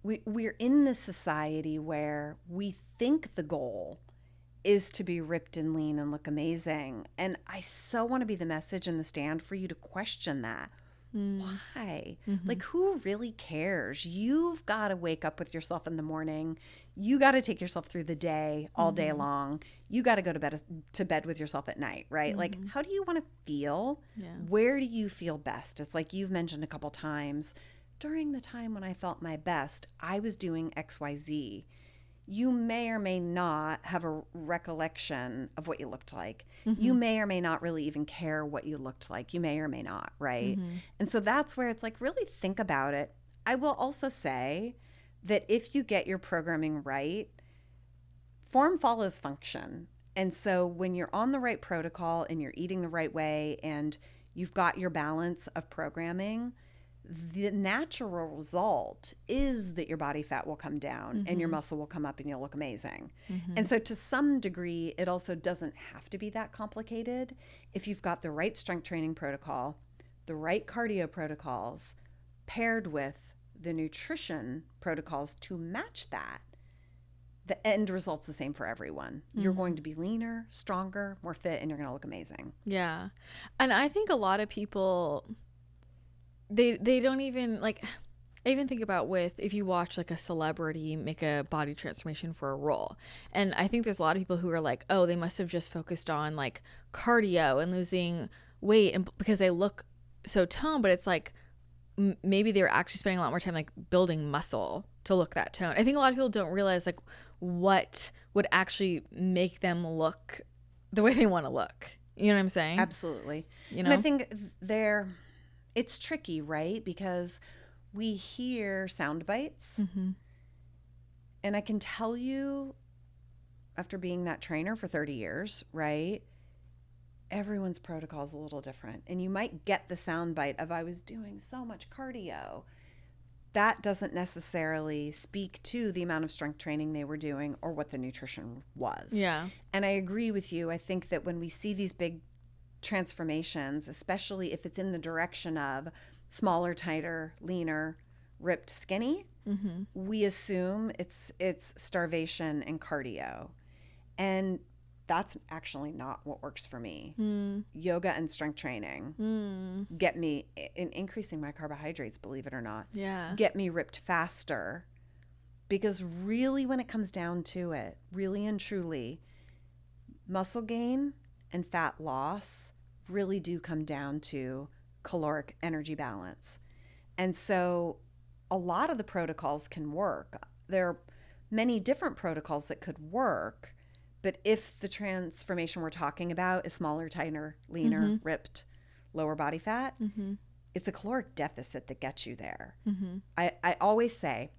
we're in this society where we think the goal is to be ripped and lean and look amazing. And I so want to be the message in the stand for you to question that. Why? Like, who really cares? You've got to wake up with yourself in the morning. You got to take yourself through the day all day long. You got to go to bed with yourself at night, right? Like, how do you want to feel? Where do you feel best? It's like you've mentioned a couple times. During the time when I felt my best, I was doing XYZ. You may or may not have a recollection of what you looked like. You may or may not really even care what you looked like. You may or may not, right? And so that's where it's like, really think about it. I will also say that if you get your programming right, form follows function. And so when you're on the right protocol and you're eating the right way and you've got your balance of programming, the natural result is that your body fat will come down and your muscle will come up and you'll look amazing. And so to some degree, it also doesn't have to be that complicated. If you've got the right strength training protocol, the right cardio protocols, paired with the nutrition protocols to match that, the end result's the same for everyone. You're going to be leaner, stronger, more fit, and you're going to look amazing. Yeah. And I think a lot of people... They don't even like, I even think about with if you watch like a celebrity make a body transformation for a role. And I think there's a lot of people who are like, oh, they must have just focused on like cardio and losing weight and because they look so toned, but it's like maybe they were actually spending a lot more time like building muscle to look that toned. I think a lot of people don't realize like what would actually make them look the way they want to look. You know what I'm saying? Absolutely. You know? And I think it's tricky, right? Because we hear sound bites. And I can tell you, after being that trainer for 30 years, right? Everyone's protocol is a little different. And you might get the sound bite of, I was doing so much cardio. That doesn't necessarily speak to the amount of strength training they were doing or what the nutrition was. Yeah. And I agree with you. I think that when we see these big transformations, especially if it's in the direction of smaller, tighter, leaner, ripped, skinny, we assume it's starvation and cardio. And that's actually not what works for me. Yoga and strength training get me in increasing my carbohydrates, believe it or not. Yeah. Get me ripped faster. Because really when it comes down to it, really and truly, muscle gain and fat loss really do come down to caloric energy balance. And so a lot of the protocols can work. There are many different protocols that could work, but if the transformation we're talking about is smaller, tighter, leaner, ripped, lower body fat, it's a caloric deficit that gets you there. I always say,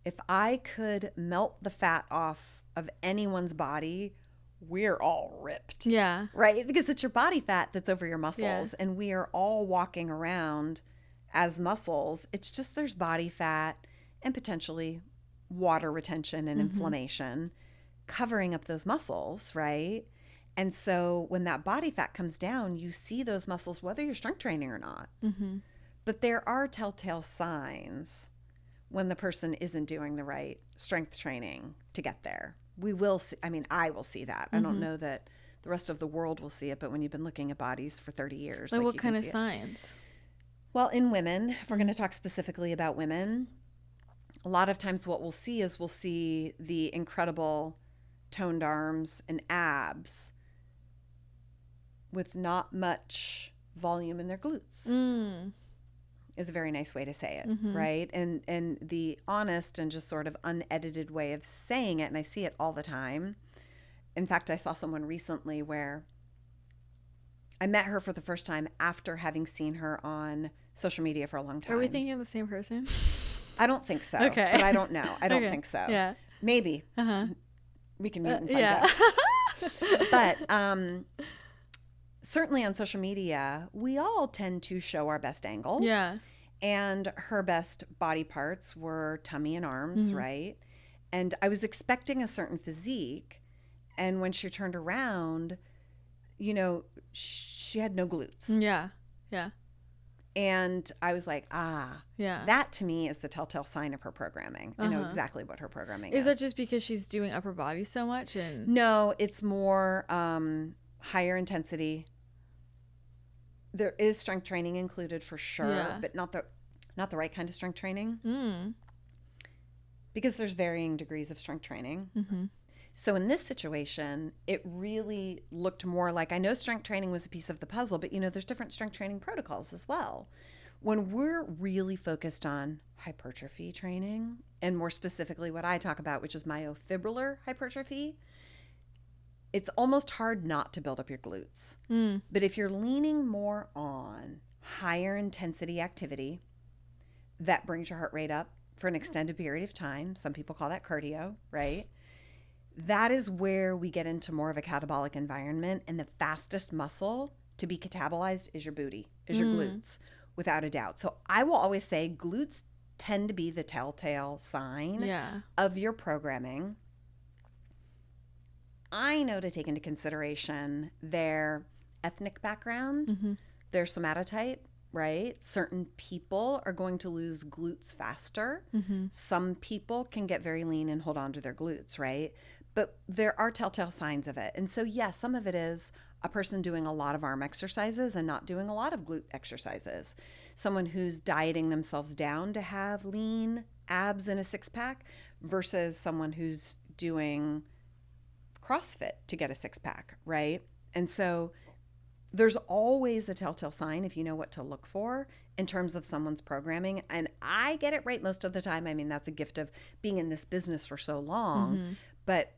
if I could melt the fat off of anyone's body, we're all ripped. Yeah. Right? Because it's your body fat that's over your muscles, and we are all walking around as muscles. It's just there's body fat and potentially water retention and inflammation covering up those muscles, right? And so when that body fat comes down, you see those muscles, whether you're strength training or not. But there are telltale signs when the person isn't doing the right strength training to get there. We will see, I mean, I will see that. I don't know that the rest of the world will see it, but when you've been looking at bodies for 30 years. Like what kind of signs? Well, in women, if we're going to talk specifically about women, a lot of times what we'll see is we'll see the incredible toned arms and abs with not much volume in their glutes. Is a very nice way to say it, right? And the honest and just sort of unedited way of saying it, and I see it all the time. In fact, I saw someone recently where I met her for the first time after having seen her on social media for a long time. Are we thinking of the same person? I don't think so. Okay. But I don't know. I don't think so. Yeah. Maybe. We can meet and find out. But certainly on social media, we all tend to show our best angles. Yeah. And her best body parts were tummy and arms, right? And I was expecting a certain physique. And when she turned around, you know, she had no glutes. Yeah. Yeah. And I was like, that to me is the telltale sign of her programming. I know exactly what her programming is. Is that just because she's doing upper body so much? And no, it's more higher intensity. There is strength training included for sure, but not the right kind of strength training. Because there's varying degrees of strength training. So in this situation, it really looked more like, I know strength training was a piece of the puzzle, but you know, there's different strength training protocols as well. When we're really focused on hypertrophy training, and more specifically what I talk about, which is myofibrillar hypertrophy, it's almost hard not to build up your glutes. But if you're leaning more on higher intensity activity that brings your heart rate up for an extended period of time, some people call that cardio, right? That is where we get into more of a catabolic environment, and the fastest muscle to be catabolized is your booty, is your glutes, without a doubt. So I will always say glutes tend to be the telltale sign of your programming. I know to take into consideration their ethnic background, their somatotype, right? Certain people are going to lose glutes faster. Some people can get very lean and hold on to their glutes, right? But there are telltale signs of it. And so, yes, some of it is a person doing a lot of arm exercises and not doing a lot of glute exercises. Someone who's dieting themselves down to have lean abs and a six-pack versus someone who's doing CrossFit to get a six-pack, right? And so there's always a telltale sign if you know what to look for in terms of someone's programming. And I get it right most of the time. I mean, that's a gift of being in this business for so long. But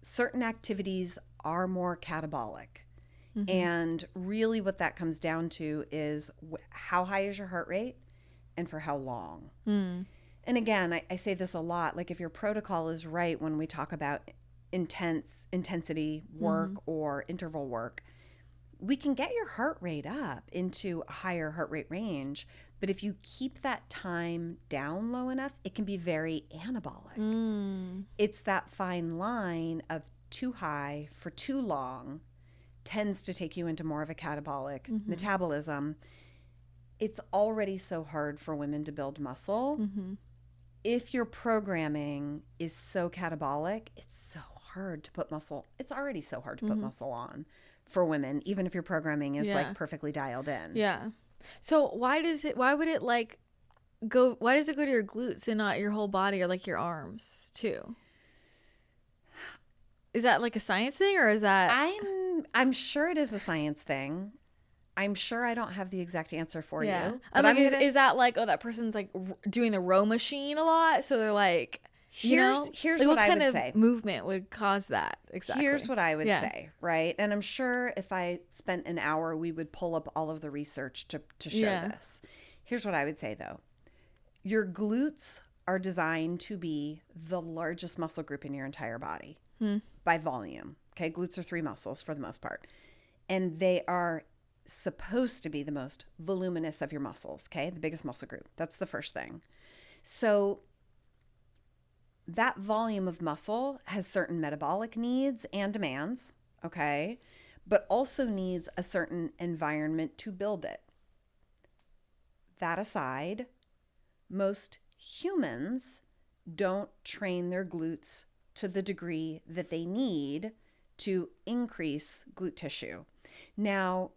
certain activities are more catabolic. And really what that comes down to is how high is your heart rate and for how long. And again, I say this a lot, like if your protocol is right when we talk about intensity work or interval work, we can get your heart rate up into a higher heart rate range. But if you keep that time down low enough, it can be very anabolic. It's that fine line of too high for too long tends to take you into more of a catabolic metabolism. It's already so hard for women to build muscle. If your programming is so catabolic, it's so hard to put muscle. It's already so hard to put muscle on for women, even if your programming is like perfectly dialed in. Yeah. So why does it go to your glutes and not your whole body or like your arms too? Is that like a science thing or is that? I'm sure it is a science thing. I'm sure I don't have the exact answer for Yeah. you. I'm But like, is that like, oh, that person's like doing the row machine a lot? So they're like, here's like, what I kind would of say. movement would cause that? Exactly. Here's what I would say, right? And I'm sure if I spent an hour, we would pull up all of the research to show this. Here's what I would say, though. Your glutes are designed to be the largest muscle group in your entire body by volume. Okay, glutes are 3 muscles for the most part. And they are supposed to be the most voluminous of your muscles, okay? The biggest muscle group. That's the first thing. So that volume of muscle has certain metabolic needs and demands, okay? But also needs a certain environment to build it. That aside, most humans don't train their glutes to the degree that they need to increase glute tissue. Now,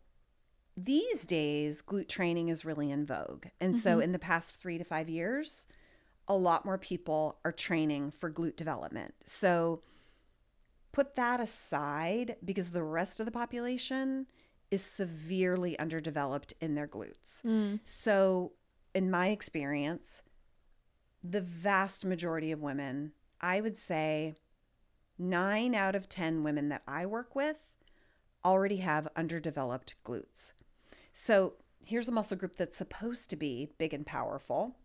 these days, glute training is really in vogue. And so in the past 3 to 5 years, a lot more people are training for glute development. So put that aside because the rest of the population is severely underdeveloped in their glutes. So in my experience, the vast majority of women, I would say 9 out of 10 women that I work with already have underdeveloped glutes. So here's a muscle group that's supposed to be big and powerful.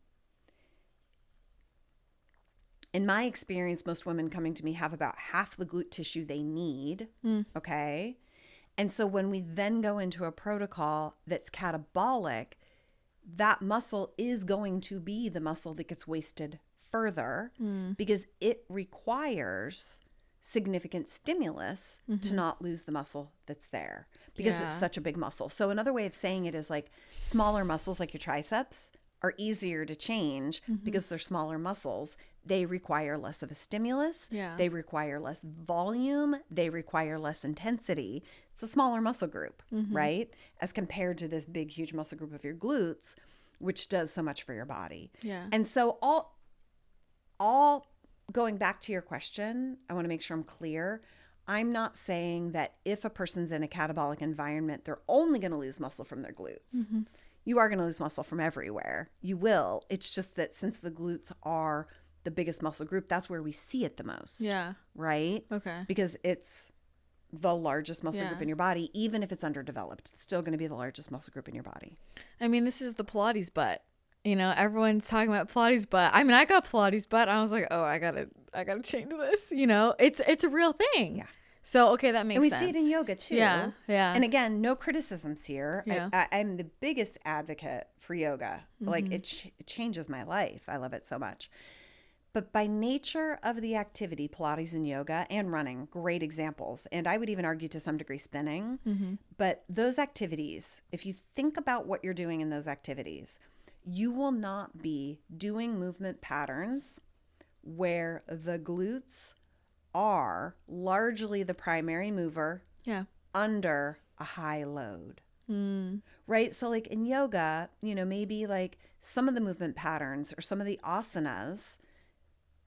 In my experience, most women coming to me have about half the glute tissue they need, okay? And so when we then go into a protocol that's catabolic, that muscle is going to be the muscle that gets wasted further because it requires significant stimulus to not lose the muscle that's there because it's such a big muscle. So another way of saying it is like smaller muscles like your triceps are easier to change because they're smaller muscles. They require less of a stimulus. They require less volume. They require less intensity. It's a smaller muscle group, right? As compared to this big, huge muscle group of your glutes, which does so much for your body. And so all going back to your question, I want to make sure I'm clear. I'm not saying that if a person's in a catabolic environment, they're only going to lose muscle from their glutes. You are going to lose muscle from everywhere. You will. It's just that since the glutes are the biggest muscle group, that's where we see it the most. Right? Okay. Because it's the largest muscle group in your body. Even if it's underdeveloped, it's still going to be the largest muscle group in your body. I mean, this is the Pilates butt. You know, everyone's talking about Pilates butt. I mean, I got Pilates butt. I was like, oh, I gotta change this. You know, it's a real thing. Yeah. So, okay, that makes sense. And we see it in yoga too. Yeah. And again, no criticisms here. Yeah. I'm the biggest advocate for yoga. Like it changes my life. I love it so much. But by nature of the activity, Pilates and yoga and running, great examples. And I would even argue to some degree spinning. But those activities, if you think about what you're doing in those activities, you will not be doing movement patterns where the glutes are largely the primary mover under a high load. Right? So like in yoga, you know, maybe like some of the movement patterns or some of the asanas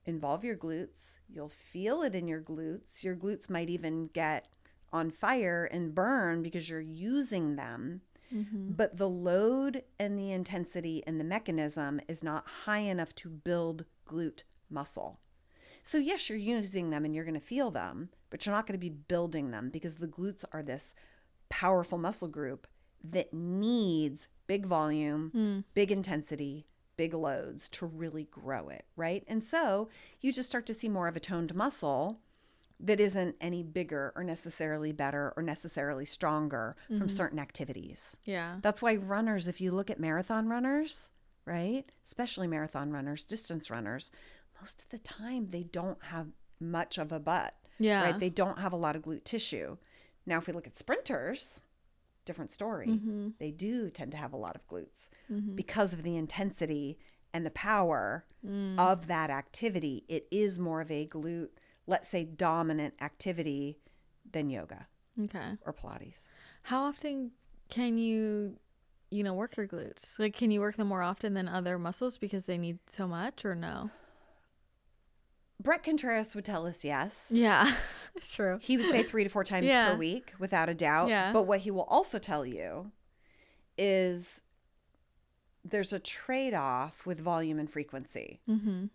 involve your glutes. You'll feel it in your glutes. Your glutes might even get on fire and burn because you're using them. But the load and the intensity and the mechanism is not high enough to build glute muscle. So yes, you're using them and you're going to feel them, but you're not going to be building them because the glutes are this powerful muscle group that needs big volume, big intensity, big loads to really grow it, right? And so you just start to see more of a toned muscle that isn't any bigger or necessarily better or necessarily stronger from certain activities. Yeah. That's why runners, if you look at marathon runners, right? Especially marathon runners, distance runners, most of the time they don't have much of a butt. Right? They don't have a lot of glute tissue. Now, if we look at sprinters, different story. They do tend to have a lot of glutes because of the intensity and the power of that activity. It is more of a glute, let's say, dominant activity than yoga or Pilates. How often can you work your glutes? Like, can you work them more often than other muscles because they need so much, or no? Brett Contreras would tell us yes. Yeah, it's true. He would say 3 to 4 times per week, without a doubt. Yeah. But what he will also tell you is there's a trade-off with volume and frequency. Mm-hmm.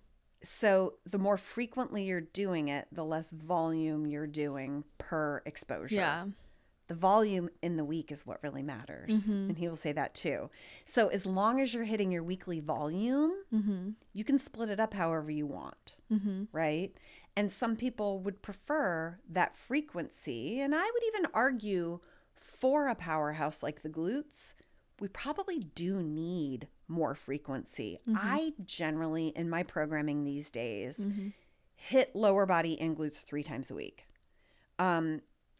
So the more frequently you're doing it, the less volume you're doing per exposure. Yeah. The volume in the week is what really matters. Mm-hmm. And he will say that too. So as long as you're hitting your weekly volume, Mm-hmm. you can split it up however you want, Mm-hmm. right? And some people would prefer that frequency. And I would even argue for a powerhouse like the glutes, we probably do need more frequency. Mm-hmm. I generally, in my programming these days, Mm-hmm. hit lower body and glutes 3 times a week.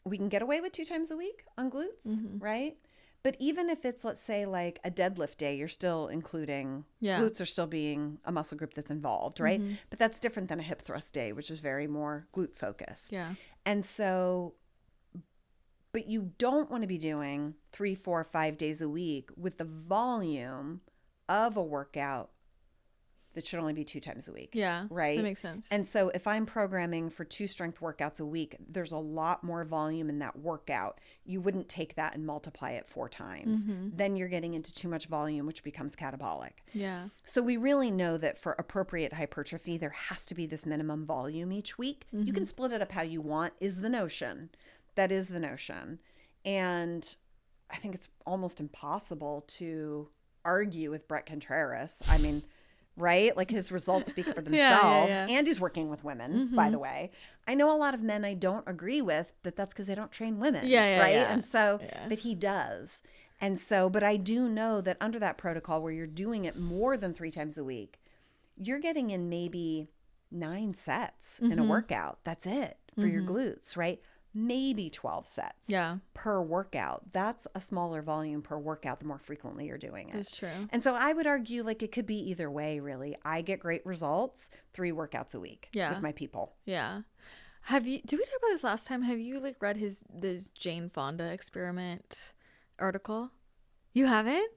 We can get away with 2 times a week on glutes, Mm-hmm. right? But even if it's, let's say, like a deadlift day, you're still including, glutes are still being a muscle group that's involved, right? Mm-hmm. But that's different than a hip thrust day, which is very more glute focused. Yeah. And so, but you don't want to be doing 3, 4, 5 days a week with the volume of a workout that should only be 2 times a week. Yeah. Right? That makes sense. And so if I'm programming for 2 strength workouts a week, there's a lot more volume in that workout. You wouldn't take that and multiply it 4 times. Mm-hmm. Then you're getting into too much volume, which becomes catabolic. Yeah. So we really know that for appropriate hypertrophy, there has to be this minimum volume each week. Mm-hmm. You can split it up how you want, is the notion. That is the notion. And I think it's almost impossible to argue with Brett Contreras. I mean, right? Like his results speak for themselves. Yeah. And he's working with women, by the way. I know a lot of men I don't agree with, but that's because they don't train women. Right? Yeah. And so, but he does. And so, but I do know that under that protocol where you're doing it more than 3 times a week, you're getting in maybe 9 sets in a workout. That's it for your glutes, right? Maybe 12 sets per workout. That's a smaller volume per workout the more frequently you're doing it. That's true. And so I would argue like it could be either way, really. I get great results 3 workouts a week with my people. Yeah. Did we talk about this last time? Have you like read this Jane Fonda experiment article? You haven't?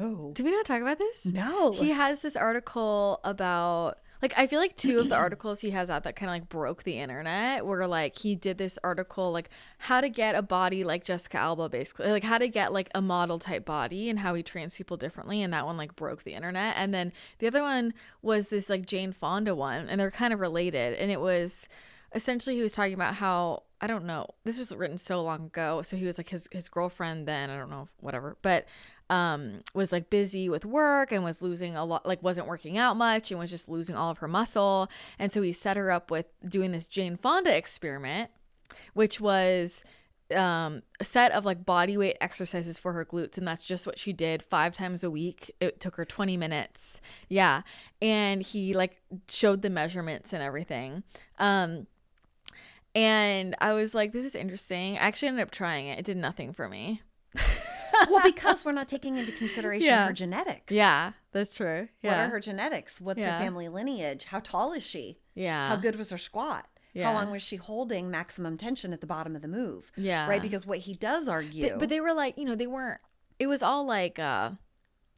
Oh. Did we not talk about this? No. He has this article about, like, I feel like 2 of the articles he has out that kind of like broke the internet were like, he did this article, like how to get a body like Jessica Alba, basically, like how to get like a model type body and how he trains people differently. And that one like broke the internet. And then the other one was this like Jane Fonda one, and they're kind of related. And it was essentially, he was talking about how, I don't know, this was written so long ago. So he was like his girlfriend then, I don't know, whatever, but was like busy with work and was losing a lot, like wasn't working out much and was just losing all of her muscle. And so he set her up with doing this Jane Fonda experiment, which was a set of like body weight exercises for her glutes. And that's just what she did 5 times a week. It took her 20 minutes. Yeah. And he like showed the measurements and everything. And I was like, this is interesting. I actually ended up trying it. It did nothing for me. Well, because we're not taking into consideration her genetics. Yeah, that's true. Yeah. What are her genetics? What's her family lineage? How tall is she? Yeah. How good was her squat? Yeah. How long was she holding maximum tension at the bottom of the move? Yeah. Right? Because what he does argue. But they were like, they weren't, it was all like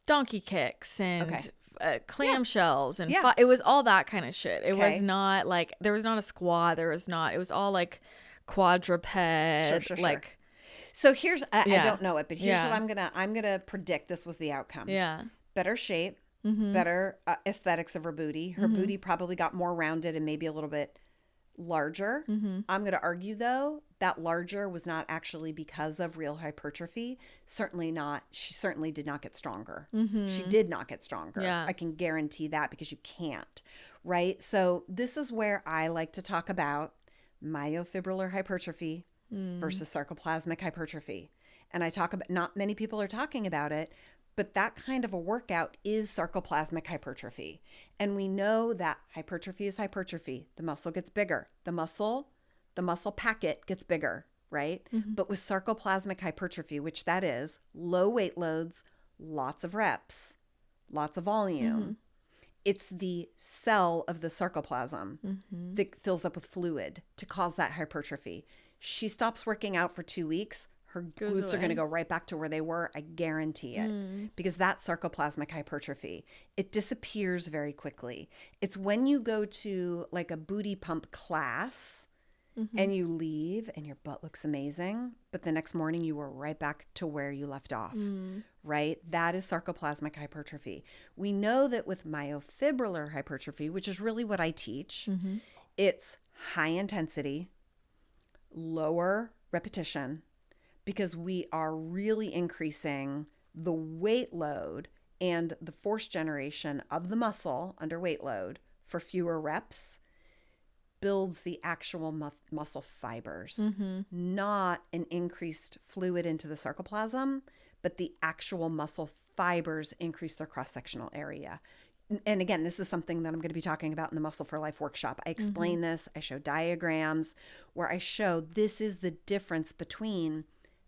donkey kicks and clamshells and it was all that kind of shit. It was not like, there was not a squat. It was all like quadruped. Sure. So here's, I don't know it, but here's what I'm gonna predict this was the outcome. Yeah. Better shape, better aesthetics of her booty. Her booty probably got more rounded and maybe a little bit larger. I'm going to argue though, that larger was not actually because of real hypertrophy. Certainly not. She certainly did not get stronger. She did not get stronger. Yeah. I can guarantee that because you can't. Right. So this is where I like to talk about myofibrillar hypertrophy versus sarcoplasmic hypertrophy. And I talk about, not many people are talking about it, but that kind of a workout is sarcoplasmic hypertrophy. And we know that hypertrophy is hypertrophy. The muscle gets bigger. The muscle packet gets bigger, right? But with sarcoplasmic hypertrophy, which that is low weight loads, lots of reps, lots of volume. It's the cell of the sarcoplasm that fills up with fluid to cause that hypertrophy. She stops working out for 2 weeks. Her glutes are going to go right back to where they were. I guarantee it. Because that's sarcoplasmic hypertrophy. It disappears very quickly. It's when you go to like a booty pump class and you leave and your butt looks amazing, but the next morning you were right back to where you left off, right? That is sarcoplasmic hypertrophy. We know that with myofibrillar hypertrophy, which is really what I teach, it's high intensity, lower repetition, because we are really increasing the weight load and the force generation of the muscle under weight load for fewer reps builds the actual muscle fibers, not an increased fluid into the sarcoplasm, but the actual muscle fibers increase their cross-sectional area. And again, this is something that I'm going to be talking about in the Muscle for Life workshop. I explain this. I show diagrams where I show this is the difference between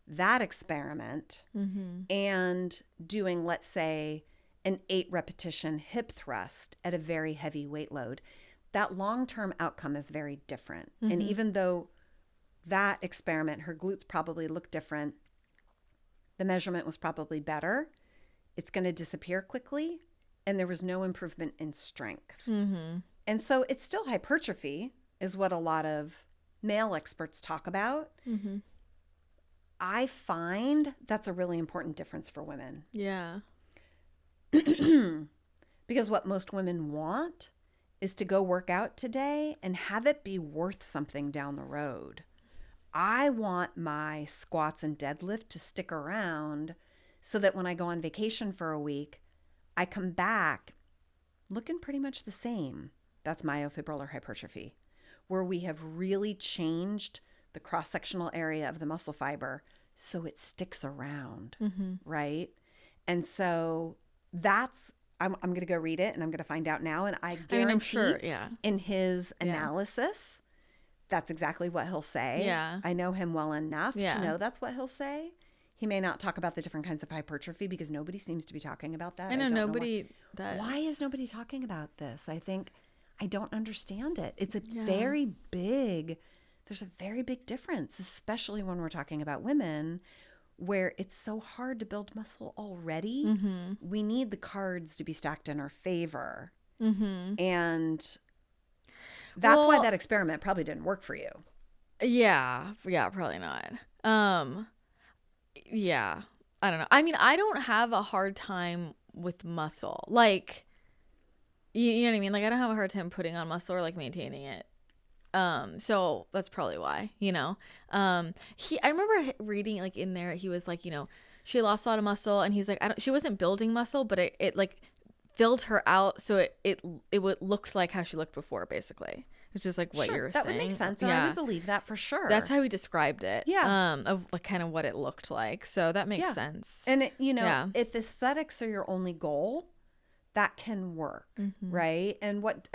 that experiment and doing, let's say, an 8 repetition hip thrust at a very heavy weight load. That long-term outcome is very different. And even though that experiment, her glutes probably looked different, the measurement was probably better, it's going to disappear quickly, and there was no improvement in strength. And so it's still hypertrophy is what a lot of male experts talk about. I find that's a really important difference for women. Yeah. Because what most women want is to go work out today and have it be worth something down the road. I want my squats and deadlift to stick around so that when I go on vacation for a week, I come back looking pretty much the same. That's myofibrillar hypertrophy, where we have really changed the cross-sectional area of the muscle fiber so it sticks around, right? And so that's, I'm going to go read it and I'm going to find out now. And I guarantee I'm sure, in his analysis, that's exactly what he'll say. Yeah. I know him well enough to know that's what he'll say. He may not talk about the different kinds of hypertrophy because nobody seems to be talking about that. I know nobody does. Why is nobody talking about this? I think I don't understand it. It's a very big, there's a very big difference, especially when we're talking about women, where it's so hard to build muscle already. We need the cards to be stacked in our favor. And that's why that experiment probably didn't work for you. Yeah, probably not. Yeah, I don't know. I mean, I don't have a hard time with muscle. Like, you know what I mean? Like, I don't have a hard time putting on muscle or like maintaining it. So that's probably why, you know. I remember reading like in there, he was like, you know, she lost a lot of muscle, and he's like, she wasn't building muscle, but it like filled her out, so it looked like how she looked before, basically. Which is like what you're saying. That would make sense. And I would believe that for sure. That's how he described it. Yeah. Of like kind of what it looked like. So that makes sense. And it, you know, if aesthetics are your only goal, that can work, right? And what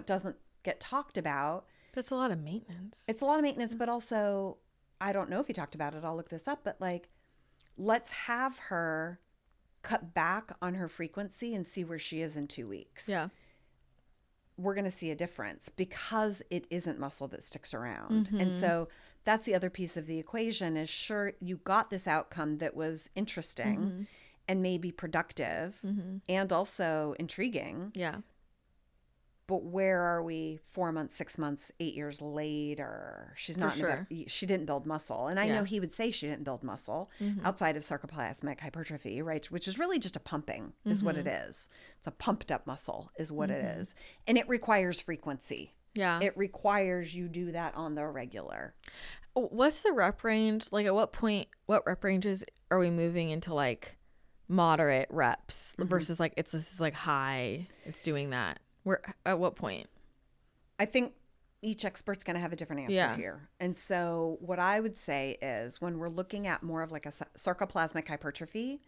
doesn't get talked about. That's a lot of maintenance. It's a lot of maintenance, but also, I don't know if he talked about it. I'll look this up. But like, let's have her cut back on her frequency and see where she is in 2 weeks. Yeah. We're going to see a difference because it isn't muscle that sticks around. And so that's the other piece of the equation is, sure, you got this outcome that was interesting and maybe productive and also intriguing. Yeah. But where are we 4 months, 6 months, 8 years later? She's not, she didn't build muscle. And I know he would say she didn't build muscle outside of sarcoplasmic hypertrophy, right? Which is really just a pumping is what it is. It's a pumped up muscle is what it is. And it requires frequency. Yeah. It requires you do that on the regular. What's the rep range? Like at what rep ranges are we moving into like moderate reps versus like this is like high, it's doing that? Where at what point? I think each expert's going to have a different answer here. And so what I would say is when we're looking at more of like a sarcoplasmic hypertrophy,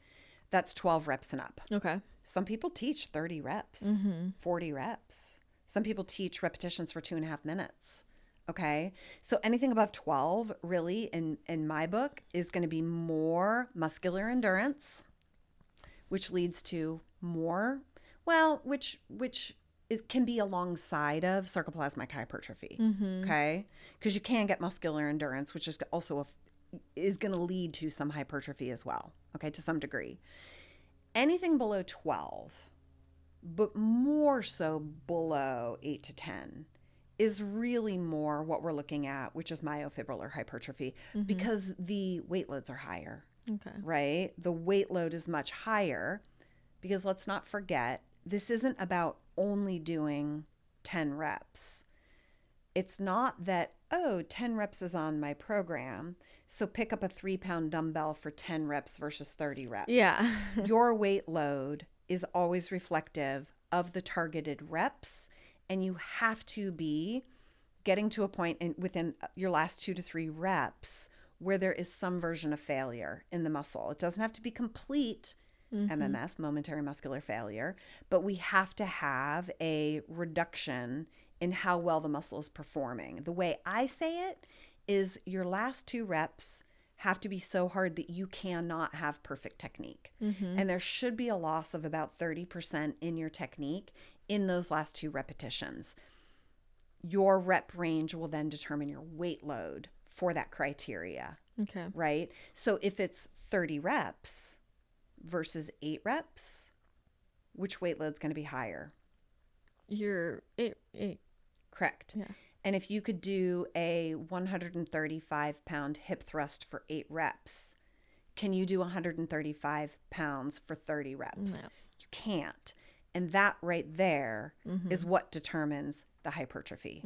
that's 12 reps and up. Okay. Some people teach 30 reps, 40 reps. Some people teach repetitions for 2.5 minutes. Okay. So anything above 12 really in my book is going to be more muscular endurance, which leads to more, which can be alongside of sarcoplasmic hypertrophy, okay? Because you can get muscular endurance, which is also is going to lead to some hypertrophy as well, okay, to some degree. Anything below 12, but more so below 8 to 10, is really more what we're looking at, which is myofibrillar hypertrophy, because the weight loads are higher. Okay. Right? The weight load is much higher because let's not forget, this isn't about only doing 10 reps. It's not that, 10 reps is on my program, so pick up a 3-pound dumbbell for 10 reps versus 30 reps. Yeah. Your weight load is always reflective of the targeted reps, and you have to be getting to a point within your last 2 to 3 reps where there is some version of failure in the muscle. It doesn't have to be complete MMF, momentary muscular failure, but we have to have a reduction in how well the muscle is performing. The way I say it is your last 2 reps have to be so hard that you cannot have perfect technique. And there should be a loss of about 30% in your technique in those last 2 repetitions. Your rep range will then determine your weight load for that criteria. Okay. Right? So if it's 30 reps versus 8 reps, which weight load is going to be higher? Your eight. Correct. Yeah. And if you could do a 135-pound hip thrust for 8 reps, can you do 135 pounds for 30 reps? No. You can't. And that right there is what determines the hypertrophy.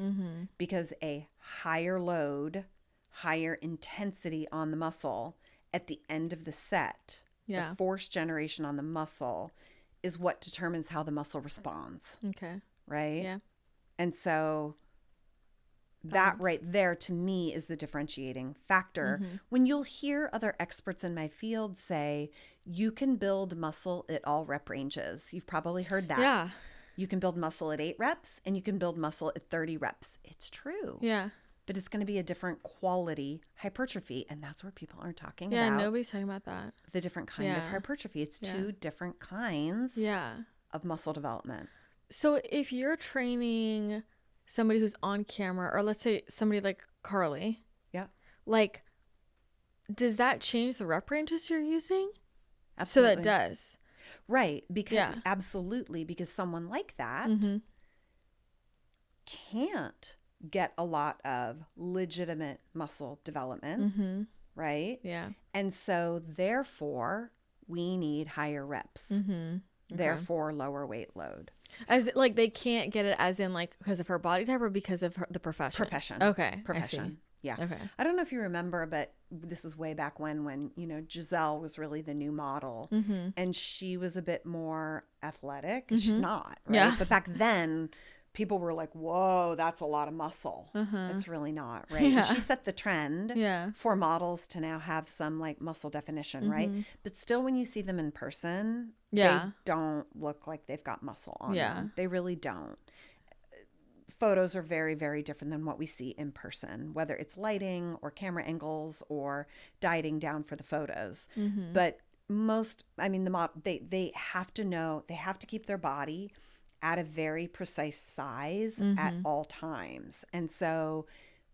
Because a higher load, higher intensity on the muscle at the end of the set, the force generation on the muscle is what determines how the muscle responds. Okay. Right? Yeah. And so that right there to me is the differentiating factor. When you'll hear other experts in my field say, you can build muscle at all rep ranges. You've probably heard that. Yeah. You can build muscle at 8 reps and you can build muscle at 30 reps. It's true. Yeah. But it's going to be a different quality hypertrophy. And that's where people aren't talking Yeah, about. nobody's talking about that. The different kind of hypertrophy. It's 2 different kinds of muscle development. So if you're training somebody who's on camera, or let's say somebody like Carly, like, does that change the rep ranges you're using? Absolutely. So that does. Right. Because absolutely, because someone like that can't get a lot of legitimate muscle development. Right. Yeah. And so therefore we need higher reps. Therefore lower weight load. As like they can't get it as in like because of her body type or because of the profession? Okay. Profession. Yeah. Okay. I don't know if you remember, but this is way back when, you know, Giselle was really the new model and she was a bit more athletic. She's not, right? Yeah. But back then people were like, whoa, that's a lot of muscle. It's really not, right? And she set the trend for models to now have some like muscle definition, right? But still when you see them in person, they don't look like they've got muscle on them. They really don't. Photos are very, very different than what we see in person, whether it's lighting or camera angles or dieting down for the photos. But the model, they have to know, they have to keep their body at a very precise size at all times. And so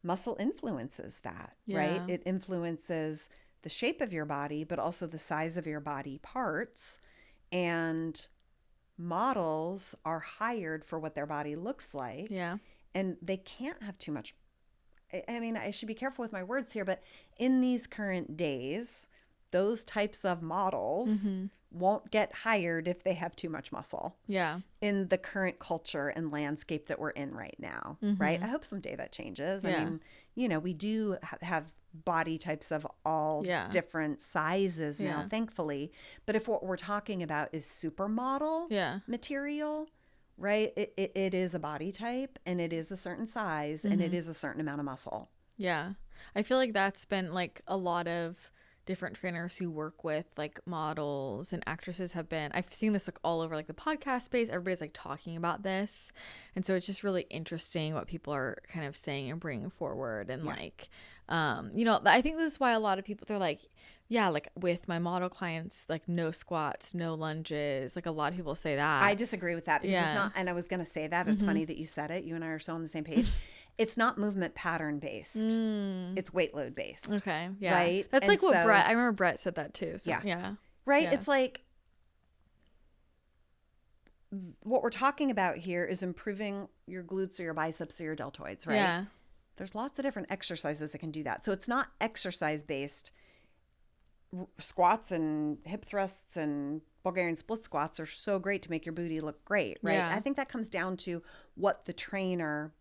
muscle influences that, right? It influences the shape of your body, but also the size of your body parts. And models are hired for what their body looks like. Yeah. And they can't have too much. I mean, I should be careful with my words here, but in these current days, those types of models won't get hired if they have too much muscle. Yeah. In the current culture and landscape that we're in right now, right? I hope someday that changes. I mean, you know, we do have body types of all different sizes now, thankfully. But if what we're talking about is supermodel material, right? It is a body type and it is a certain size and it is a certain amount of muscle. Yeah. I feel like that's been like a lot of different trainers who work with like models and actresses have been, I've seen this like all over like the podcast space. Everybody's like talking about this. And so it's just really interesting what people are kind of saying and bringing forward. And like, you know, I think this is why a lot of people, they're like, yeah, like with my model clients, like no squats, no lunges. Like a lot of people say that. I disagree with that because it's not, and I was going to say that. It's funny that you said it. You and I are so on the same page. It's not movement pattern based. It's weight load based. Okay. Yeah. Right. That's like what Brett, I remember Brett said that too. So, yeah. Right. Yeah. It's like, what we're talking about here is improving your glutes or your biceps or your deltoids, right? Yeah. There's lots of different exercises that can do that. So it's not exercise based. Squats and hip thrusts and Bulgarian split squats are so great to make your booty look great, right? Yeah. I think that comes down to what the trainer,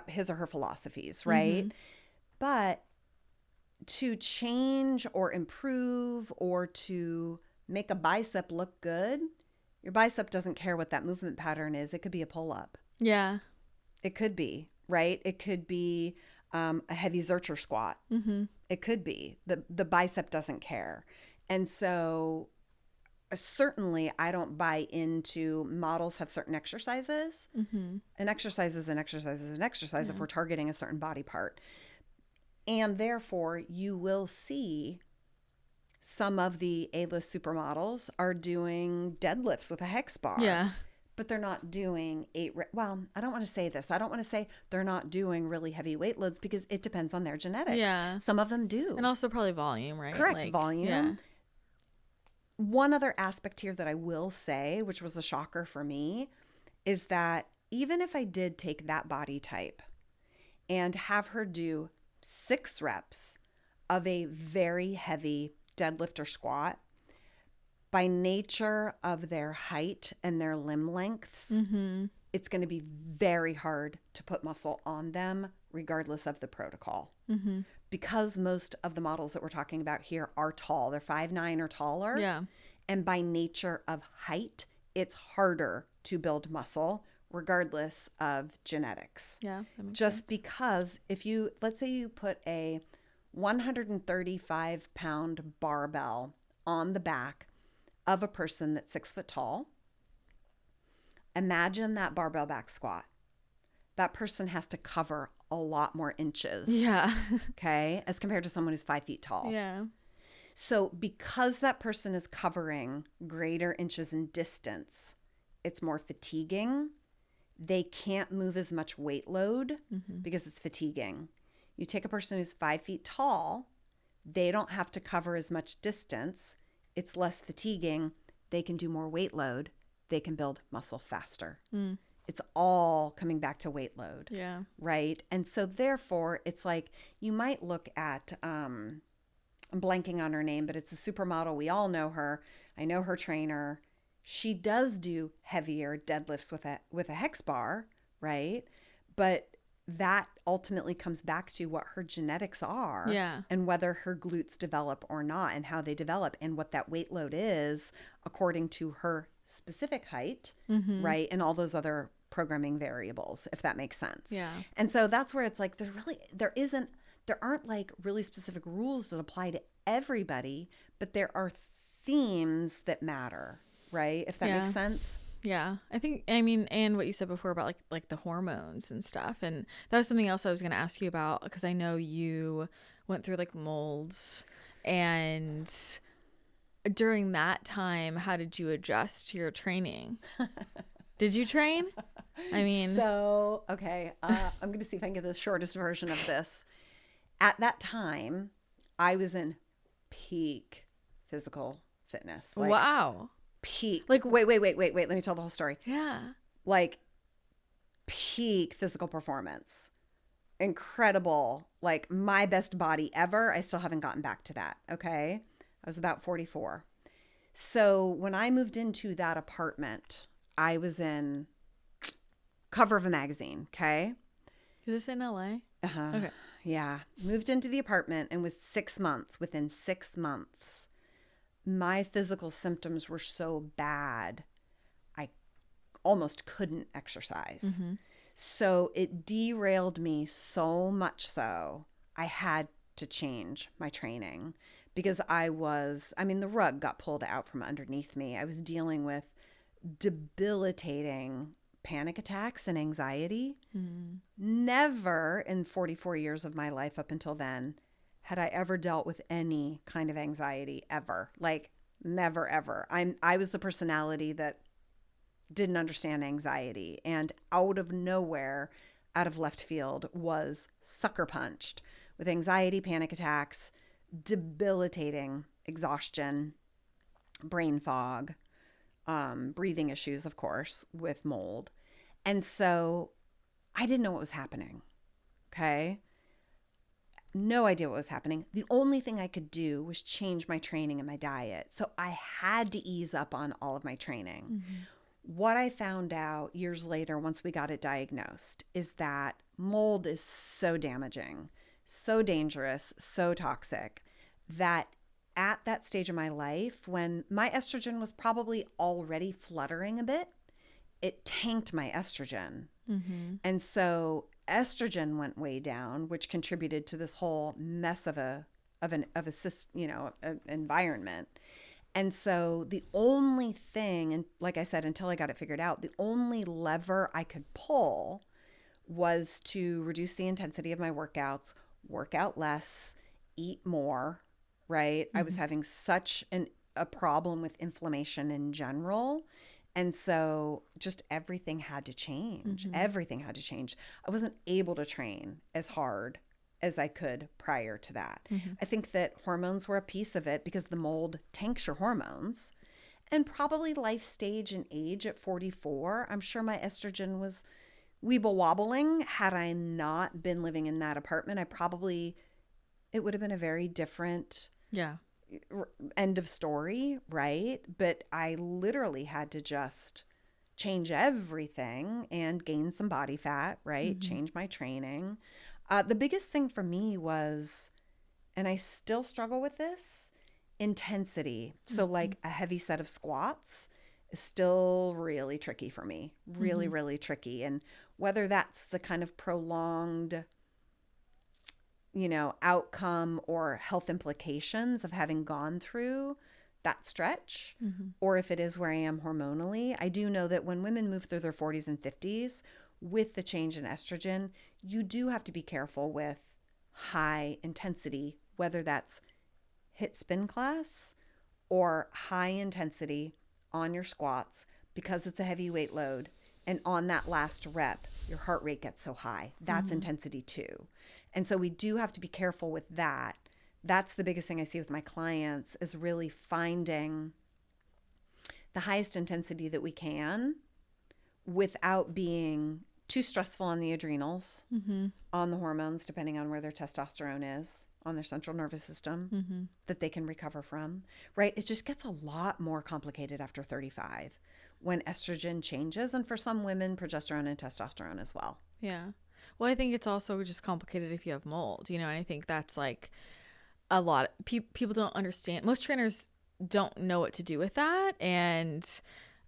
his or her philosophies, right? But to change or improve or to make a bicep look good, your bicep doesn't care what that movement pattern is. It could be a pull-up. Yeah. It could be, right? It could be a heavy Zercher squat. It could be. The bicep doesn't care. And so certainly I don't buy into models have certain exercises. An exercise is an exercise is an exercise if we're targeting a certain body part. And therefore, you will see some of the A-list supermodels are doing deadlifts with a hex bar. Yeah. But they're not doing well, I don't want to say this. I don't want to say they're not doing really heavy weight loads because it depends on their genetics. Yeah. Some of them do. And also probably volume, right? Correct, volume. Yeah. One other aspect here that I will say, which was a shocker for me, is that even if I did take that body type and have her do 6 reps of a very heavy deadlift or squat, by nature of their height and their limb lengths, it's going to be very hard to put muscle on them regardless of the protocol. Because most of the models that we're talking about here are tall. They're 5'9" or taller. Yeah. And by nature of height, it's harder to build muscle regardless of genetics. Yeah. That makes Just sense. because if you, let's say you put a 135-pound barbell on the back of a person that's 6 foot tall, imagine that barbell back squat. That person has to cover a lot more inches. Yeah. Okay. As compared to someone who's 5 feet tall. Yeah. So because that person is covering greater inches in distance, it's more fatiguing. They can't move as much weight load because it's fatiguing. You take a person who's 5 feet tall, they don't have to cover as much distance. It's less fatiguing. They can do more weight load. They can build muscle faster. It's all coming back to weight load. Yeah. Right. And so therefore, it's like you might look at, I'm blanking on her name, but it's a supermodel. We all know her. I know her trainer. She does do heavier deadlifts with a hex bar, right? But that ultimately comes back to what her genetics are. Yeah. And whether her glutes develop or not and how they develop and what that weight load is according to her specific height, right? And all those other programming variables, if that makes sense. Yeah. And so that's where it's like there aren't like really specific rules that apply to everybody, but there are themes that matter, right? If that makes sense. Yeah, and what you said before about like the hormones and stuff, and that was something else I was going to ask you about because I know you went through like molds, and during that time, how did you adjust to your training? Did you train? So okay, I'm going to see if I can get the shortest version of this. At that time, I was in peak physical fitness. Wow. Peak. Like, wait. Let me tell the whole story. Yeah. Like, peak physical performance. Incredible. Like, my best body ever. I still haven't gotten back to that. Okay. I was about 44. So when I moved into that apartment, I was in cover of a magazine. Okay. Is this in LA? Uh-huh. Okay. Yeah. Moved into the apartment, and within 6 months, my physical symptoms were so bad, I almost couldn't exercise. So it derailed me so much so I had to change my training because the rug got pulled out from underneath me. I was dealing with debilitating panic attacks and anxiety. Never in 44 years of my life up until then had I ever dealt with any kind of anxiety ever. Like, never, ever. I was the personality that didn't understand anxiety, and out of nowhere, out of left field, was sucker punched with anxiety, panic attacks, debilitating exhaustion, brain fog, breathing issues, of course, with mold. And so I didn't know what was happening. Okay. No idea what was happening. The only thing I could do was change my training and my diet. So I had to ease up on all of my training. Mm-hmm. What I found out years later, once we got it diagnosed, is that mold is so damaging, so dangerous, so toxic, that at that stage of my life, when my estrogen was probably already fluttering a bit, it tanked my estrogen. Mm-hmm. And so estrogen went way down, which contributed to this whole mess of an environment. And so the only thing, and like I said, until I got it figured out, the only lever I could pull was to reduce the intensity of my workouts, work out less, eat more, right? Mm-hmm. I was having such a problem with inflammation in general. And so just everything had to change. Mm-hmm. Everything had to change. I wasn't able to train as hard as I could prior to that. Mm-hmm. I think that hormones were a piece of it because the mold tanks your hormones. And probably life stage and age at 44, I'm sure my estrogen was weeble wobbling. Had I not been living in that apartment, it would have been a very different end of story, right? But I literally had to just change everything and gain some body fat, right? Mm-hmm. Change my training. The biggest thing for me was, and I still struggle with this, intensity. So mm-hmm. like a heavy set of squats is still really tricky for me. Really, mm-hmm. really tricky. And whether that's the kind of prolonged outcome or health implications of having gone through that stretch, mm-hmm. or if it is where I am hormonally. I do know that when women move through their 40s and 50s with the change in estrogen, you do have to be careful with high intensity, whether that's HIIT spin class or high intensity on your squats, because it's a heavy weight load. And on that last rep, your heart rate gets so high. That's mm-hmm. intensity too. And so we do have to be careful with that. That's the biggest thing I see with my clients, is really finding the highest intensity that we can without being too stressful on the adrenals, mm-hmm. on the hormones, depending on where their testosterone is, on their central nervous system, mm-hmm. that they can recover from, right? It just gets a lot more complicated after 35 when estrogen changes, and for some women, progesterone and testosterone as well. Yeah. Well, I think it's also just complicated if you have mold, and I think that's like a lot. People don't understand. Most trainers don't know what to do with that. And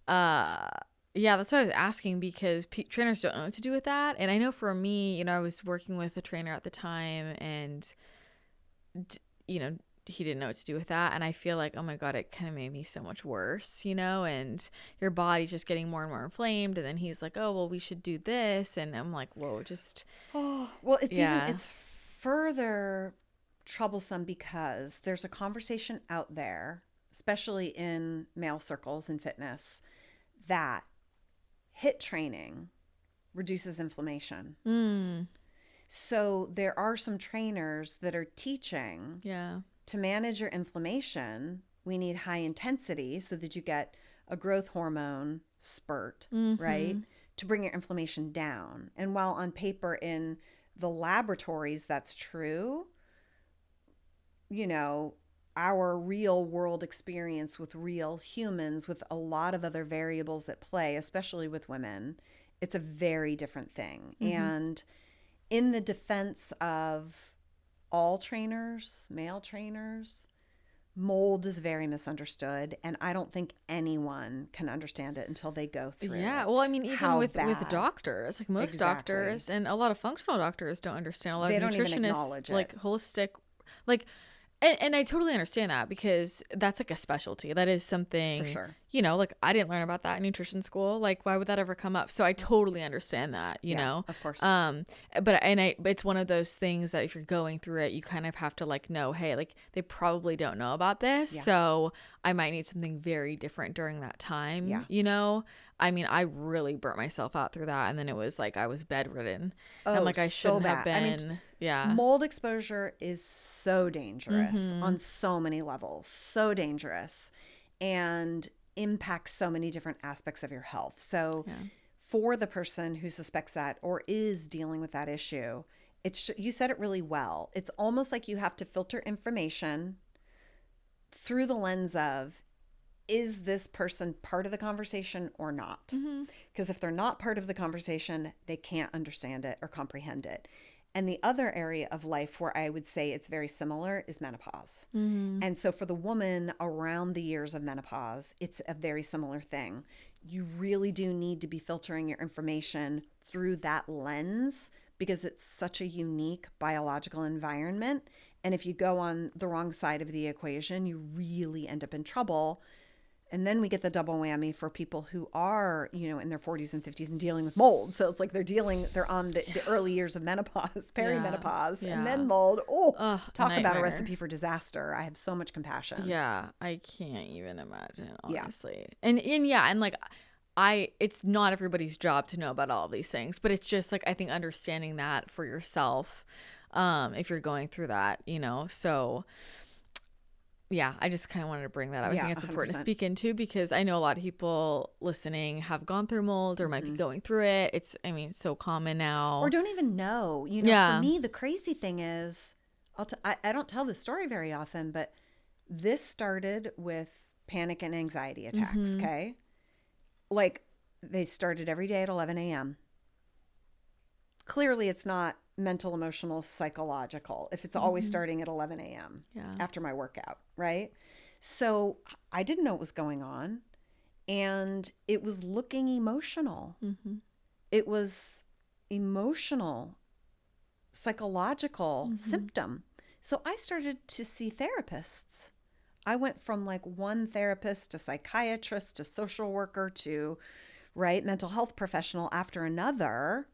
that's what I was asking, because trainers don't know what to do with that. And I know for me, I was working with a trainer at the time, and, he didn't know what to do with that. And I feel like, oh my God, it kind of made me so much worse, and your body's just getting more and more inflamed. And then he's like, oh, well, we should do this. And I'm like, whoa, just. Oh, well, it's further troublesome because there's a conversation out there, especially in male circles in fitness, that HIIT training reduces inflammation. Mm. So there are some trainers that are teaching to manage your inflammation, we need high intensity so that you get a growth hormone spurt, mm-hmm. right, to bring your inflammation down. And while on paper in the laboratories that's true, our real world experience with real humans, with a lot of other variables at play, especially with women, it's a very different thing. Mm-hmm. And in the defense of all trainers, male trainers, mold is very misunderstood, and I don't think anyone can understand it until they go through. Yeah, well, I mean, even with doctors, like most doctors, and a lot of functional doctors don't understand. A lot of nutritionists, don't even acknowledge it. Like holistic, like. And I totally understand that, because that's like a specialty. That is something, for sure. Like I didn't learn about that in nutrition school. Like, why would that ever come up? So I totally understand that, you know, of course. But it's one of those things that if you're going through it, you kind of have to like know, hey, like they probably don't know about this. Yeah. So I might need something very different during that time. Yeah. I mean, I really burnt myself out through that. And then it was like, I was bedridden. Oh, and like I shouldn't have been. Mold exposure is so dangerous on so many levels, so dangerous. And impacts so many different aspects of your health. So for the person who suspects that or is dealing with that issue, you said it really well. It's almost like you have to filter information through the lens of, is this person part of the conversation or not? Because if they're not part of the conversation, they can't understand it or comprehend it. And the other area of life where I would say it's very similar is menopause. And so for the woman around the years of menopause, it's a very similar thing. You really do need to be filtering your information through that lens because it's such a unique biological environment. And if you go on the wrong side of the equation, you really end up in trouble. And then we get the double whammy for people who are, in their 40s and 50s and dealing with mold. So it's like they're on the early years of menopause, perimenopause, and then mold. Talk about a recipe for disaster. I have so much compassion. Yeah, I can't even imagine, honestly. And like, it's not everybody's job to know about all of these things, but it's just like, I think understanding that for yourself, if you're going through that, so yeah, I just kind of wanted to bring that up. I think it's 100%. Important to speak into because I know a lot of people listening have gone through mold or might be going through it. It's so common now. Or don't even know. For me, the crazy thing is, I don't tell this story very often, but this started with panic and anxiety attacks, okay? Like, they started every day at 11 a.m. Clearly, it's not mental, emotional, psychological if it's always starting at 11 a.m. After my workout, right? So I didn't know what was going on, and it was looking emotional. It was emotional, psychological symptom. So I started to see therapists. I went from like one therapist to psychiatrist to social worker to mental health professional after another.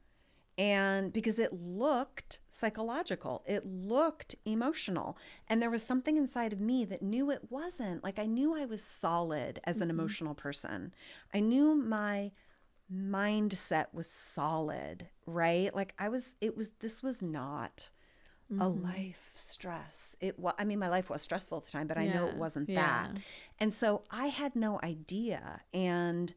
And because it looked psychological, it looked emotional. And there was something inside of me that knew it wasn't. Like, I knew I was solid as an emotional person. I knew my mindset was solid, right? Like, this was not a life stress. My life was stressful at the time, but I know it wasn't that. And so I had no idea. And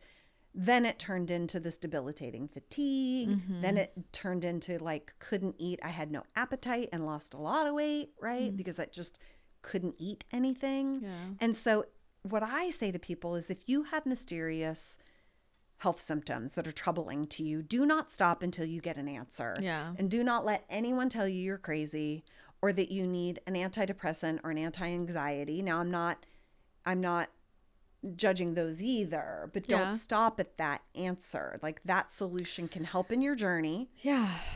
then it turned into this debilitating fatigue. Then it turned into like, couldn't eat. I had no appetite and lost a lot of weight, right? Because I just couldn't eat anything. And so what I say to people is, if you have mysterious health symptoms that are troubling to you, do not stop until you get an answer. And do not let anyone tell you you're crazy or that you need an antidepressant or an anti-anxiety. Now, I'm not judging those either, but don't stop at that answer. Like, that solution can help in your journey.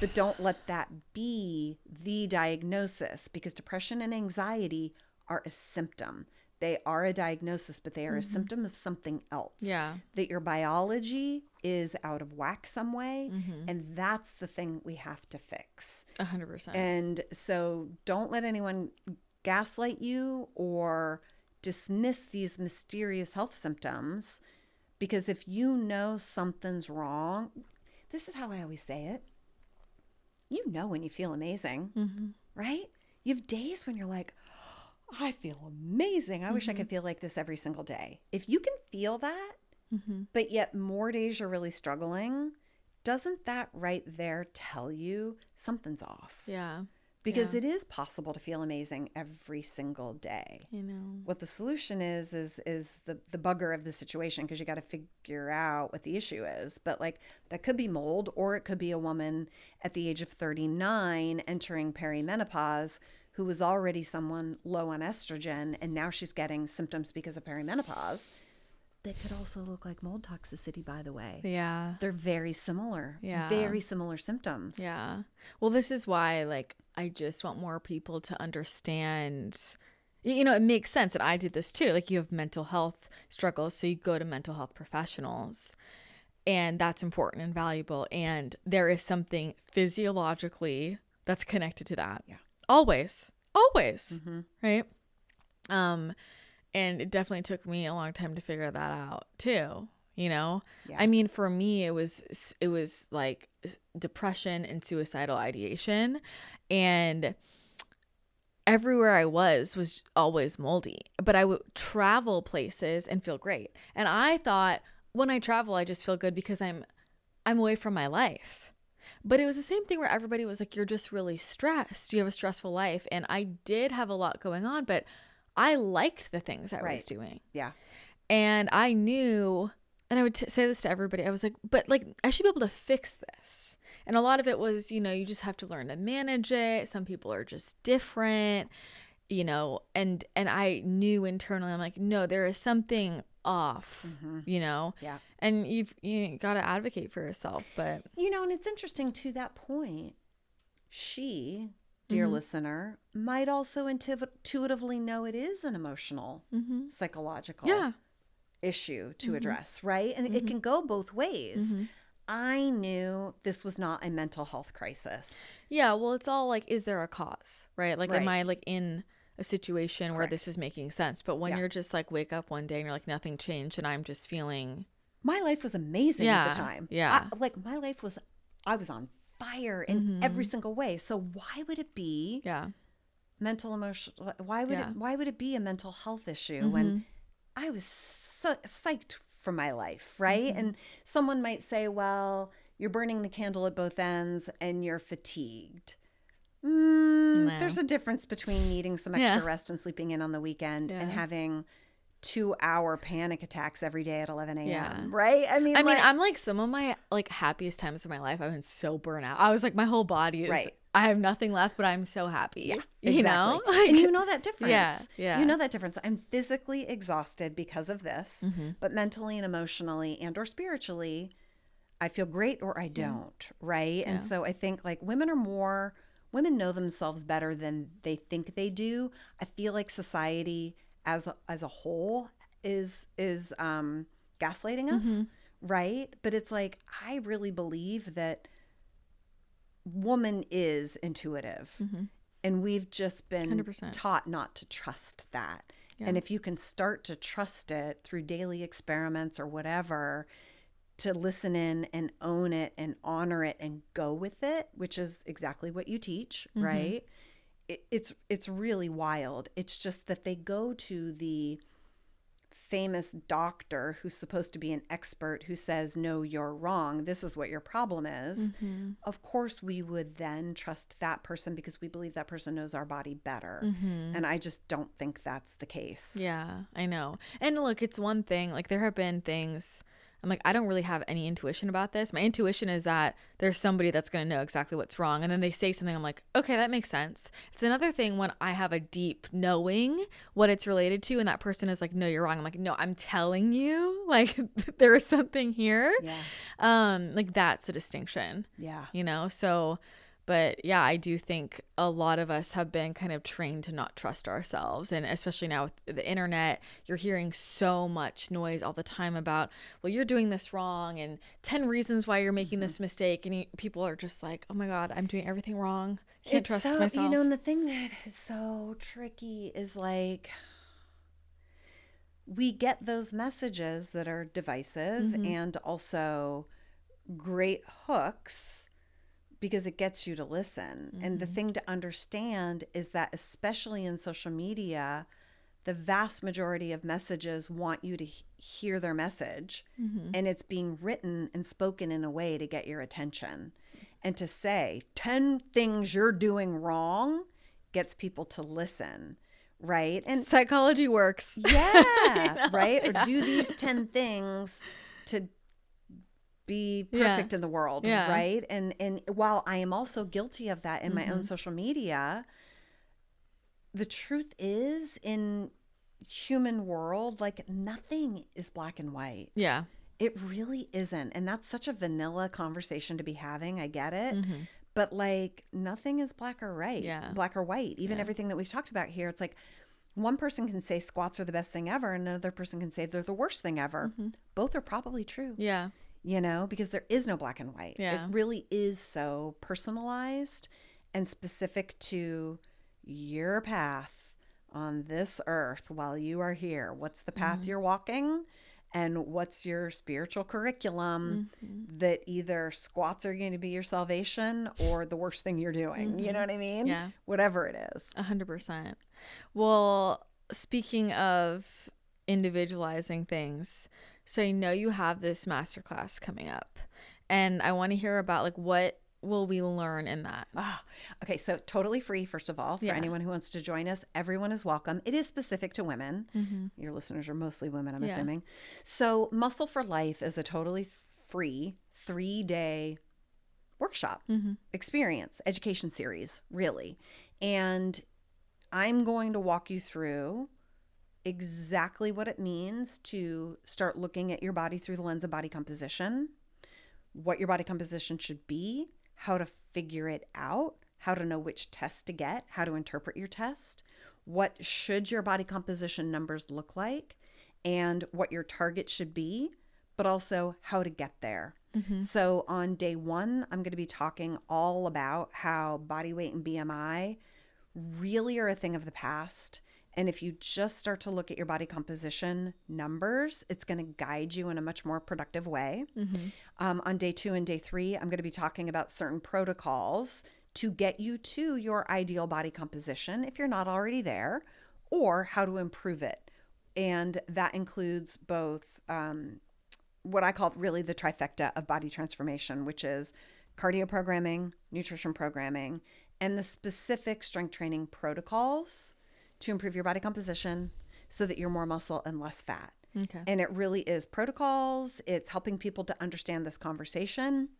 But don't let that be the diagnosis, because depression and anxiety are a symptom. They are a diagnosis, but they are a symptom of something else. That your biology is out of whack some way. And that's the thing we have to fix. 100%. And so don't let anyone gaslight you or dismiss these mysterious health symptoms, because if you know something's wrong, this is how I always say it. You know when you feel amazing, right? You have days when you're like, I feel amazing. I wish I could feel like this every single day. If you can feel that, but yet more days you're really struggling, doesn't that right there tell you something's off? Because it is possible to feel amazing every single day. What the solution is the bugger of the situation, because you got to figure out what the issue is. But like, that could be mold, or it could be a woman at the age of 39 entering perimenopause who was already someone low on estrogen, and now she's getting symptoms because of perimenopause. They could also look like mold toxicity, by the way. They're very similar. Very similar symptoms. Well, this is why, like, I just want more people to understand, it makes sense. And I did this too. Like, you have mental health struggles, so you go to mental health professionals, and that's important and valuable. And there is something physiologically that's connected to that. Always. Right. And it definitely took me a long time to figure that out too. I mean, for me, it was like depression and suicidal ideation. And everywhere I was always moldy, but I would travel places and feel great. And I thought when I travel, I just feel good because I'm away from my life. But it was the same thing where everybody was like, you're just really stressed. You have a stressful life. And I did have a lot going on, but I liked the things I was doing. Yeah. And I knew, and I would say this to everybody. I was like, but like, I should be able to fix this. And a lot of it was, you know, you just have to learn to manage it. Some people are just different, you know, and I knew internally, I'm like, no, there is something off, you know? Yeah. And you got to advocate for yourself, but. You know, and it's interesting to that point, she, dear listener, might also intuitively know it is an emotional, psychological issue to address, right? And it can go both ways. I knew this was not a mental health crisis. Yeah, well, it's all like, is there a cause, right? Like, am I like in a situation where this is making sense? But when you're just like, wake up one day and you're like, nothing changed and I'm just feeling. My life was amazing at the time. Yeah. My life was, I was on fire in every single way. So why would it be mental, emotional? Why would it be a mental health issue when I was so psyched for my life, right? And someone might say, well, you're burning the candle at both ends and you're fatigued. There's a difference between needing some extra rest and sleeping in on the weekend and having 2-hour panic attacks every day at 11 a.m. Right? I mean, I'm like, some of my like happiest times of my life, I've been so burnt out. I was like, my whole body is, I have nothing left, but I'm so happy. Yeah, exactly. You know? Like, and you know that difference. Yeah. You know that difference. I'm physically exhausted because of this, but mentally and emotionally and or spiritually, I feel great or I don't, right? And so I think like women know themselves better than they think they do. I feel like society as a whole is gaslighting us, right? But it's like, I really believe that woman is intuitive, and we've just been 100%. taught not to trust that. And if you can start to trust it through daily experiments or whatever, to listen in and own it and honor it and go with it, which is exactly what you teach, right? It's really wild. It's just that they go to the famous doctor who's supposed to be an expert who says, no, you're wrong. This is what your problem is. Of course, we would then trust that person because we believe that person knows our body better. And I just don't think that's the case. Yeah, I know. And look, it's one thing, like there have been things, I'm like, I don't really have any intuition about this. My intuition is that there's somebody that's going to know exactly what's wrong. And then they say something, I'm like, okay, that makes sense. It's another thing when I have a deep knowing what it's related to and that person is like, no, you're wrong. I'm like, no, I'm telling you, like there is something here. Like that's a distinction. You know, so, but yeah, I do think a lot of us have been kind of trained to not trust ourselves. And especially now with the internet, you're hearing so much noise all the time about, well, you're doing this wrong and 10 reasons why you're making this mistake. And people are just like, oh my God, I'm doing everything wrong. Can't trust myself. You know, and the thing that is so tricky is like, we get those messages that are divisive and also great hooks, because it gets you to listen. And the thing to understand is that, especially in social media, the vast majority of messages want you to hear their message. And it's being written and spoken in a way to get your attention. And to say 10 things you're doing wrong gets people to listen, right? And psychology works. Yeah, right? Or do these 10 things to be perfect in the world, right? And while I am also guilty of that in my own social media, the truth is, in human world, like nothing is black and white. It really isn't. And that's such a vanilla conversation to be having. I get it. But like nothing is black or white. Even everything that we've talked about here, it's like one person can say squats are the best thing ever and another person can say they're the worst thing ever. Both are probably true. You know, because there is no black and white. It really is so personalized and specific to your path on this earth while you are here. What's the path you're walking? and what's your spiritual curriculum that either squats are going to be your salvation or the worst thing you're doing. You know what I mean? Yeah. Whatever it is. 100%. Well, speaking of individualizing things, so I know you have this masterclass coming up, and I want to hear about like what will we learn in that? Okay, so totally free, first of all, for anyone who wants to join us. Everyone is welcome. It is specific to women. Your listeners are mostly women, I'm assuming. So Muscle for Life is a totally free 3-day workshop, experience, education series, really. And I'm going to walk you through exactly what it means to start looking at your body through the lens of body composition, what your body composition should be, how to figure it out, how to know which test to get, how to interpret your test, what should your body composition numbers look like, and what your target should be, but also how to get there. So on day 1, I'm going to be talking all about how body weight and BMI really are a thing of the past. And if you just start to look at your body composition numbers, it's going to guide you in a much more productive way. On day 2 and day 3, I'm going to be talking about certain protocols to get you to your ideal body composition if you're not already there, or how to improve it. And that includes both what I call really the trifecta of body transformation, which is cardio programming, nutrition programming, and the specific strength training protocols to improve your body composition so that you're more muscle and less fat. Okay. And it really is protocols. It's helping people to understand this conversation.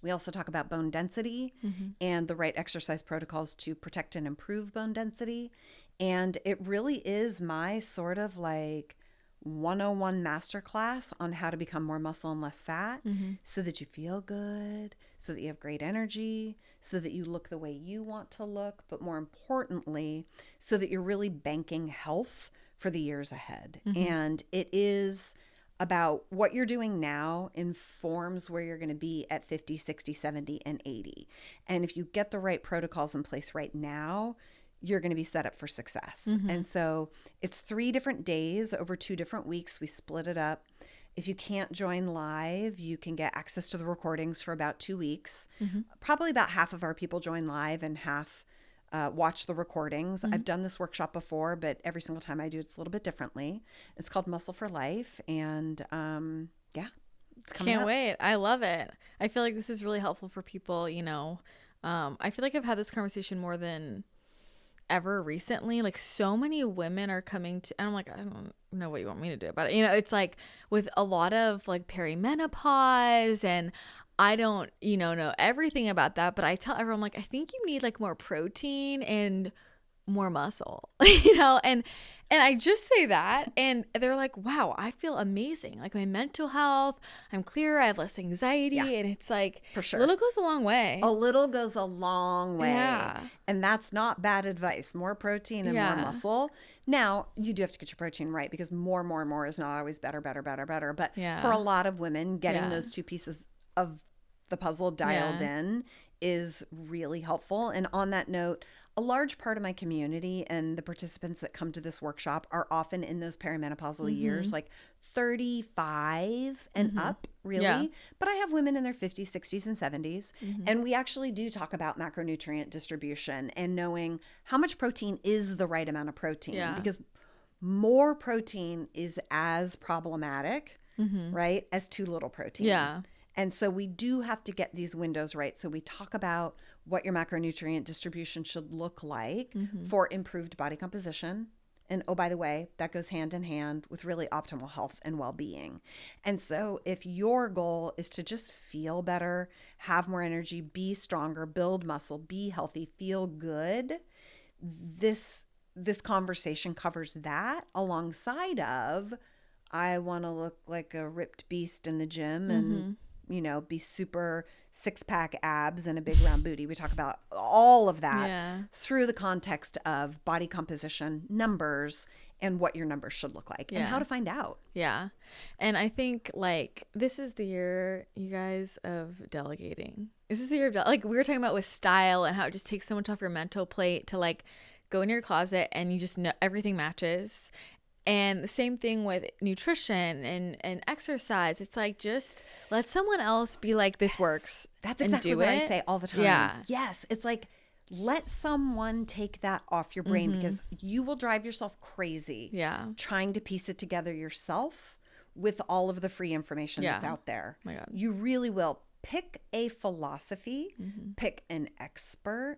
We also talk about bone density and the right exercise protocols to protect and improve bone density. And it really is my sort of like 101 masterclass on how to become more muscle and less fat so that you feel good, so that you have great energy, so that you look the way you want to look, but more importantly, so that you're really banking health for the years ahead. And it is about what you're doing now informs where you're going to be at 50, 60, 70, and 80. And if you get the right protocols in place right now, you're going to be set up for success. And so it's 3 different days over 2 different weeks. We split it up. If you can't join live, you can get access to the recordings for about 2 weeks. Probably about half of our people join live and half watch the recordings. I've done this workshop before, but every single time I do, it's a little bit differently. It's called Muscle for Life. And it's coming Can't up. wait. I love it. I feel like this is really helpful for people, you know. I feel like I've had this conversation more than ever recently. Like so many women are coming to, and I'm like, I don't know what you want me to do about it. You know, it's like with a lot of like perimenopause, and I don't, know everything about that, but I tell everyone like, I think you need like more protein and more muscle, and I just say that and they're like, wow, I feel amazing. Like my mental health, I'm clear. I have less anxiety. And it's like, for sure. Little goes a long way. A little goes a long way. Yeah. And that's not bad advice. More protein and more muscle. Now, you do have to get your protein right because more is not always better. But for a lot of women, getting those 2 pieces of the puzzle dialed in is really helpful. And on that note, a large part of my community and the participants that come to this workshop are often in those perimenopausal years, like 35 and up, really. Yeah. But I have women in their 50s, 60s, and 70s. And we actually do talk about macronutrient distribution and knowing how much protein is the right amount of protein. Because more protein is as problematic, right, as too little protein. Yeah. And so we do have to get these windows right. So we talk about what your macronutrient distribution should look like for improved body composition. And oh, by the way, that goes hand in hand with really optimal health and well-being. And so if your goal is to just feel better, have more energy, be stronger, build muscle, be healthy, feel good, this conversation covers that alongside of, I want to look like a ripped beast in the gym and be super 6-pack abs and a big round booty. We talk about all of that through the context of body composition, numbers, and what your numbers should look like and how to find out. Yeah. And I think like this is the year, you guys, of delegating. This is the year of like we were talking about with style and how it just takes so much off your mental plate to like go in your closet and you just know everything matches. And the same thing with nutrition and exercise. It's like, just let someone else be like, this works. That's exactly what I say all the time. Yeah. Yes. It's like, let someone take that off your brain because you will drive yourself crazy trying to piece it together yourself with all of the free information that's out there. Oh my God. You really will. Pick a philosophy, pick an expert,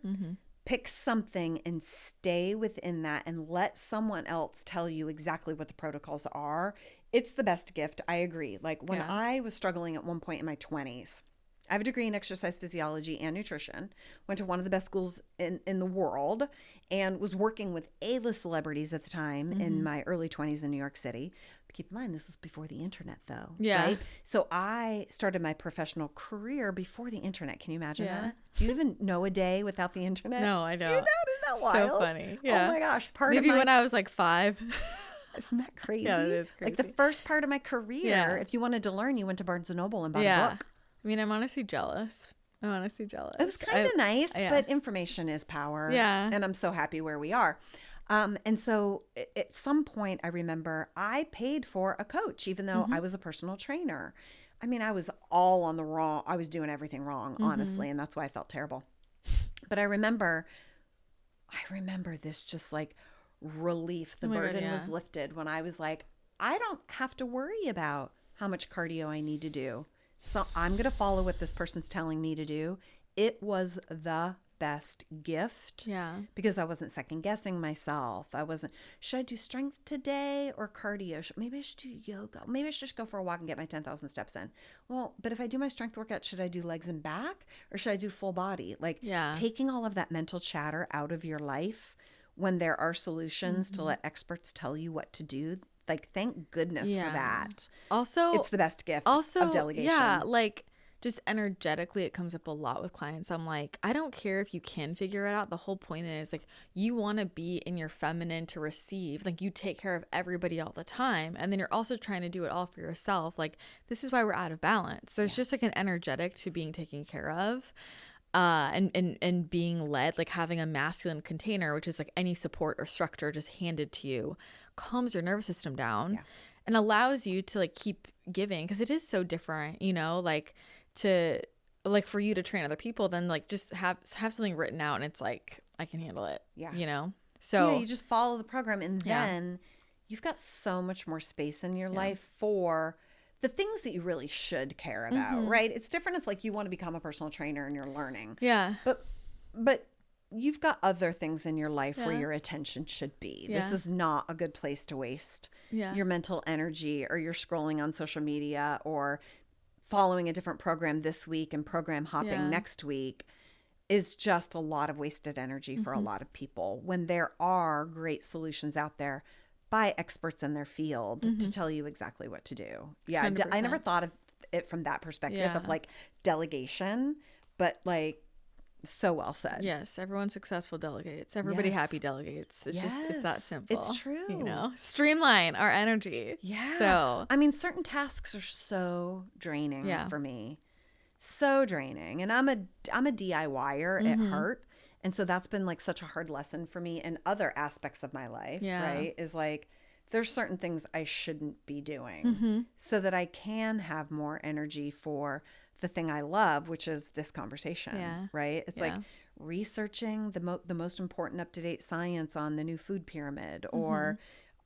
pick something and stay within that and let someone else tell you exactly what the protocols are. It's the best gift. I agree. Like when I was struggling at one point in my 20s, I have a degree in exercise physiology and nutrition, went to one of the best schools in the world, and was working with A-list celebrities at the time in my early 20s in New York City. But keep in mind, this was before the internet, though. Yeah. Right? So I started my professional career before the internet. Can you imagine that? Do you even know a day without the internet? No, I don't. Do you know? Isn't that wild? So funny. Yeah. Oh my gosh. Maybe when I was like 5. Isn't that crazy? Yeah, it is crazy. Like the first part of my career, if you wanted to learn, you went to Barnes & Noble and bought a book. I mean, I'm honestly jealous. It was kind of nice, but information is power. Yeah. And I'm so happy where we are. And so at some point, I remember I paid for a coach, even though I was a personal trainer. I mean, I was all on the wrong. I was doing everything wrong, honestly. And that's why I felt terrible. But I remember this just like relief. The burden was lifted when I was like, I don't have to worry about how much cardio I need to do. So I'm going to follow what this person's telling me to do. It was the best gift. Yeah. Because I wasn't second guessing myself. I wasn't, should I do strength today or cardio? Maybe I should do yoga. Maybe I should just go for a walk and get my 10,000 steps in. Well, but if I do my strength workout, should I do legs and back or should I do full body? Like taking all of that mental chatter out of your life when there are solutions to let experts tell you what to do. Like, thank goodness for that. Also, it's the best gift of delegation. Yeah, like just energetically, it comes up a lot with clients. I'm like, I don't care if you can figure it out. The whole point is like, you want to be in your feminine to receive. Like, you take care of everybody all the time. And then you're also trying to do it all for yourself. Like, this is why we're out of balance. There's just like an energetic to being taken care of. And being led, like having a masculine container, which is like any support or structure just handed to you, calms your nervous system down and allows you to like keep giving, because it is so different, you know, like to like for you to train other people, then like just have something written out and it's like, I can handle it, you know? So you just follow the program and then you've got so much more space in your life for the things that you really should care about, right? It's different if like you want to become a personal trainer and you're learning. Yeah. But you've got other things in your life where your attention should be. This is not a good place to waste your mental energy, or you're scrolling on social media or following a different program this week and program hopping next week is just a lot of wasted energy for a lot of people when there are great solutions out there by experts in their field to tell you exactly what to do. Yeah. 100%. I never thought of it from that perspective of like delegation, but like so well said. Yes. Everyone successful delegates. Everybody happy delegates. It's just, it's that simple. It's true. You know, streamline our energy. Yeah. So, I mean, certain tasks are so draining for me. So draining. And I'm a DIYer at heart. And so that's been like such a hard lesson for me in other aspects of my life, right? Is like, there's certain things I shouldn't be doing so that I can have more energy for the thing I love, which is this conversation, right? It's like researching the most important up-to-date science on the new food pyramid, or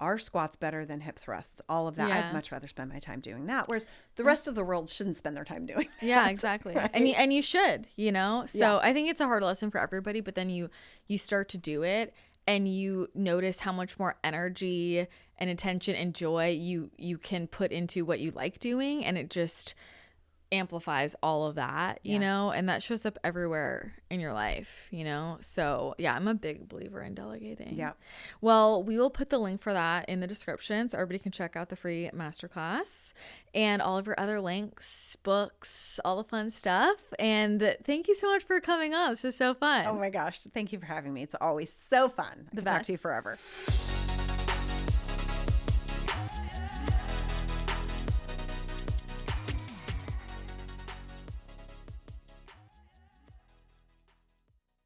are squats better than hip thrusts? All of that. I'd much rather spend my time doing that. Whereas the rest of the world shouldn't spend their time doing that. Yeah, exactly. Right? And you should, you know? So I think it's a hard lesson for everybody, but then you start to do it and you notice how much more energy and attention and joy you can put into what you like doing, and it just amplifies all of that, you know, and that shows up everywhere in your life, you know? So yeah, I'm a big believer in delegating. Yeah. Well, we will put the link for that in the description so everybody can check out the free masterclass and all of your other links, books, all the fun stuff. And thank you so much for coming on. This was so fun. Oh my gosh. Thank you for having me. It's always so fun. I can talk to you forever.